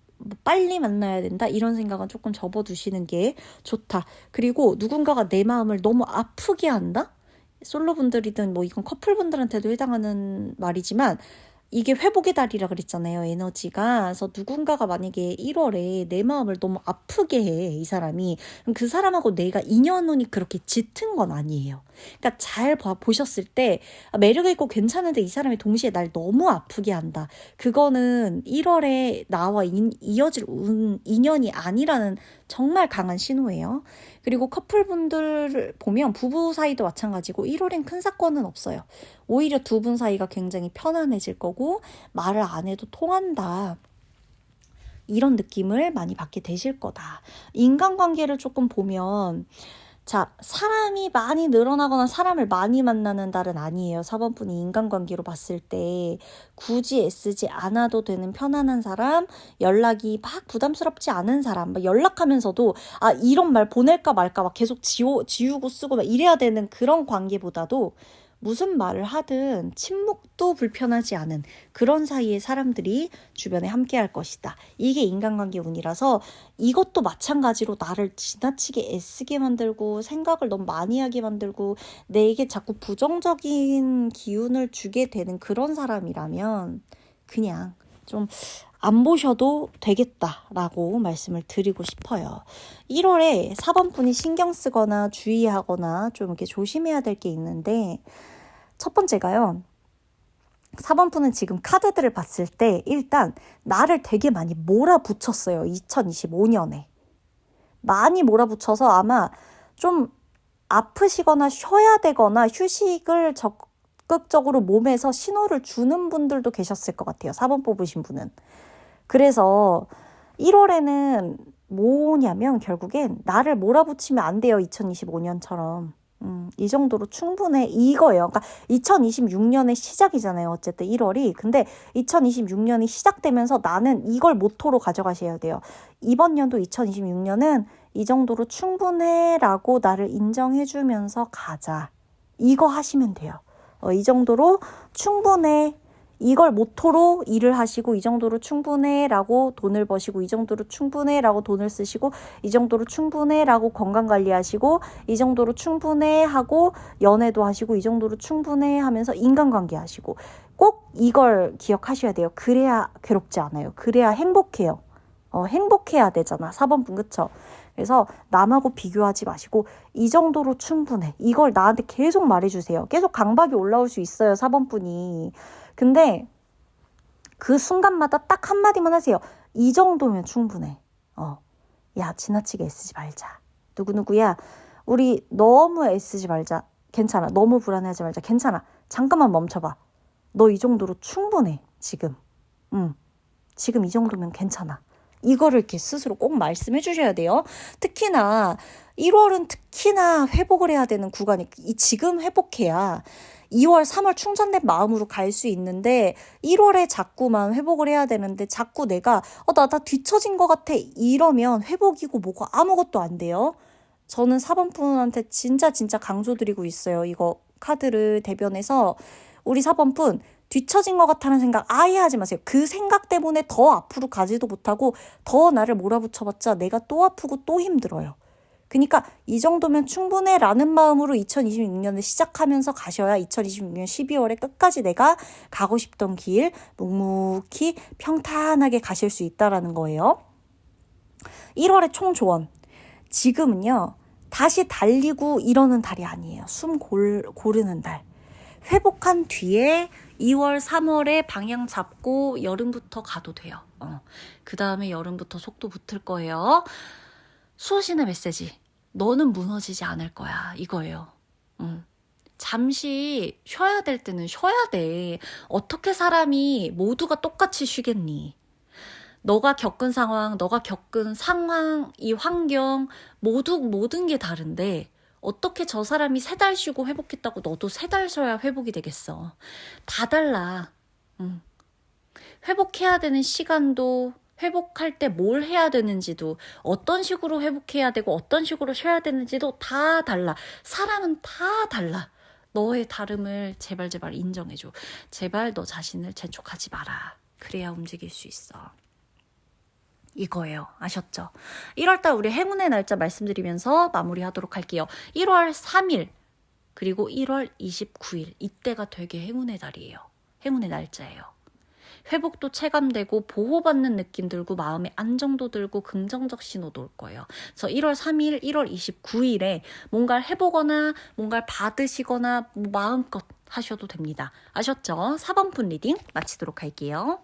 빨리 만나야 된다 이런 생각은 조금 접어두시는 게 좋다. 그리고 누군가가 내 마음을 너무 아프게 한다? 솔로분들이든 뭐 이건 커플분들한테도 해당하는 말이지만, 이게 회복의 달이라 그랬잖아요, 에너지가. 그래서 누군가가 만약에 1월에 내 마음을 너무 아프게 해, 이 사람이. 그럼 그 사람하고 내가 인연운이 그렇게 짙은 건 아니에요. 그러니까 잘 보셨을 때 매력이 있고 괜찮은데 이 사람이 동시에 날 너무 아프게 한다. 그거는 1월에 나와 이어질 인연이 아니라는 정말 강한 신호예요. 그리고 커플분들 보면 부부 사이도 마찬가지고 1월엔 큰 사건은 없어요. 오히려 두 분 사이가 굉장히 편안해질 거고, 말을 안 해도 통한다, 이런 느낌을 많이 받게 되실 거다. 인간관계를 조금 보면, 자, 사람이 많이 늘어나거나 사람을 많이 만나는 달은 아니에요. 4번 분이 인간관계로 봤을 때 굳이 애쓰지 않아도 되는 편안한 사람, 연락이 막 부담스럽지 않은 사람, 막 연락하면서도 이런 말 보낼까 말까 막 계속 지우고 쓰고 막 이래야 되는 그런 관계보다도 무슨 말을 하든 침묵도 불편하지 않은 그런 사이의 사람들이 주변에 함께 할 것이다. 이게 인간관계 운이라서 이것도 마찬가지로 나를 지나치게 애쓰게 만들고 생각을 너무 많이 하게 만들고 내게 자꾸 부정적인 기운을 주게 되는 그런 사람이라면 그냥 좀 안 보셔도 되겠다라고 말씀을 드리고 싶어요. 1월에 4번 분이 신경 쓰거나 주의하거나 좀 이렇게 조심해야 될 게 있는데, 첫 번째가요. 4번 분은 지금 카드들을 봤을 때 일단 나를 되게 많이 몰아붙였어요. 2025년에. 많이 몰아붙여서 아마 좀 아프시거나 쉬어야 되거나 휴식을 적극적으로 몸에서 신호를 주는 분들도 계셨을 것 같아요. 4번 뽑으신 분은. 그래서 1월에는 뭐냐면 결국엔 나를 몰아붙이면 안 돼요. 2025년처럼. 이 정도로 충분해, 이거예요. 그러니까 2026년의 시작이잖아요. 어쨌든 1월이. 근데 2026년이 시작되면서 나는 이걸 모토로 가져가셔야 돼요. 이번 연도 2026년은 이 정도로 충분해 라고 나를 인정해주면서 가자. 이거 하시면 돼요. 이 정도로 충분해, 이걸 모토로 일을 하시고, 이 정도로 충분해 라고 돈을 버시고, 이 정도로 충분해 라고 돈을 쓰시고, 이 정도로 충분해 라고 건강관리하시고, 이 정도로 충분해 하고 연애도 하시고, 이 정도로 충분해 하면서 인간관계 하시고, 꼭 이걸 기억하셔야 돼요. 그래야 괴롭지 않아요. 그래야 행복해요. 행복해야 되잖아. 4번 분, 그쵸? 그래서 남하고 비교하지 마시고 이 정도로 충분해, 이걸 나한테 계속 말해주세요. 계속 강박이 올라올 수 있어요. 4번 분이. 근데 그 순간마다 딱 한마디만 하세요. 이 정도면 충분해. 야, 지나치게 애쓰지 말자. 누구누구야, 우리 너무 애쓰지 말자. 괜찮아. 너무 불안해하지 말자. 괜찮아. 잠깐만 멈춰봐. 너 이 정도로 충분해. 지금. 지금 이 정도면 괜찮아. 이거를 이렇게 스스로 꼭 말씀해 주셔야 돼요. 특히나 1월은 특히나 회복을 해야 되는 구간이, 지금 회복해야 2월, 3월 충전된 마음으로 갈 수 있는데 1월에 자꾸만 회복을 해야 되는데 자꾸 내가 나 뒤처진 것 같아 이러면 회복이고 뭐고 아무것도 안 돼요. 저는 4번 분한테 진짜 강조드리고 있어요. 이거 카드를 대변해서 우리 4번 분 뒤처진 것 같다는 생각 아예 하지 마세요. 그 생각 때문에 더 앞으로 가지도 못하고 더 나를 몰아붙여봤자 내가 또 아프고 또 힘들어요. 그러니까 이 정도면 충분해 라는 마음으로 2026년을 시작하면서 가셔야 2026년 12월에 끝까지 내가 가고 싶던 길 묵묵히 평탄하게 가실 수 있다라는 거예요. 1월의 총조언. 지금은요. 다시 달리고 이러는 달이 아니에요. 숨 고르는 달. 회복한 뒤에 2월, 3월에 방향 잡고 여름부터 가도 돼요. 그 다음에 여름부터 속도 붙을 거예요. 수호신의 메시지. 너는 무너지지 않을 거야. 이거예요. 잠시 쉬어야 될 때는 쉬어야 돼. 어떻게 사람이 모두가 똑같이 쉬겠니? 너가 겪은 상황, 이 환경, 모든 게 다른데 어떻게 저 사람이 3달 쉬고 회복했다고 너도 3달 쉬어야 회복이 되겠어. 다 달라. 회복해야 되는 시간도 회복할 때 뭘 해야 되는지도 어떤 식으로 회복해야 되고 어떤 식으로 쉬어야 되는지도 다 달라. 사람은 다 달라. 너의 다름을 제발 인정해줘. 제발 너 자신을 재촉하지 마라. 그래야 움직일 수 있어. 이거예요. 아셨죠? 1월달 우리 행운의 날짜 말씀드리면서 마무리하도록 할게요. 1월 3일 그리고 1월 29일 이때가 되게 행운의 달이에요. 행운의 날짜예요. 회복도 체감되고 보호받는 느낌 들고 마음의 안정도 들고 긍정적 신호도 올 거예요. 그래서 1월 3일, 1월 29일에 뭔가를 해보거나 뭔가를 받으시거나 마음껏 하셔도 됩니다. 아셨죠? 4번 분 리딩 마치도록 할게요.